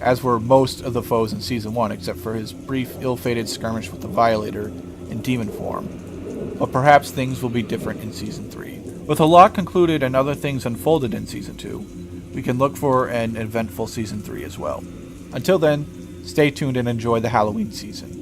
[SPEAKER 3] as were most of the foes in Season 1, except for his brief, ill-fated skirmish with the Violator in demon form. But perhaps things will be different in Season 3. With a lot concluded and other things unfolded in Season 2, we can look for an eventful Season 3 as well. Until then, stay tuned and enjoy the Halloween season.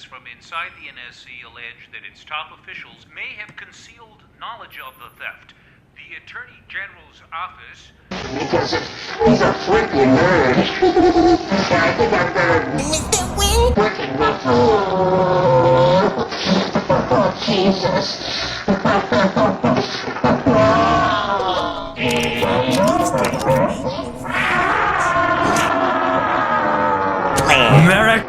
[SPEAKER 7] From inside the NSC allege that its top officials may have concealed knowledge of the theft. the Attorney General's office.
[SPEAKER 21] Because he's a freaking nerd. I think I'm gonna... Mr. Wynn? Working with... Oh, Jesus.
[SPEAKER 1] Merrick!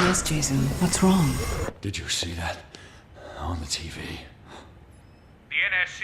[SPEAKER 1] Yes, Jason. What's wrong?
[SPEAKER 8] Did you see that? On the TV.
[SPEAKER 7] The NSC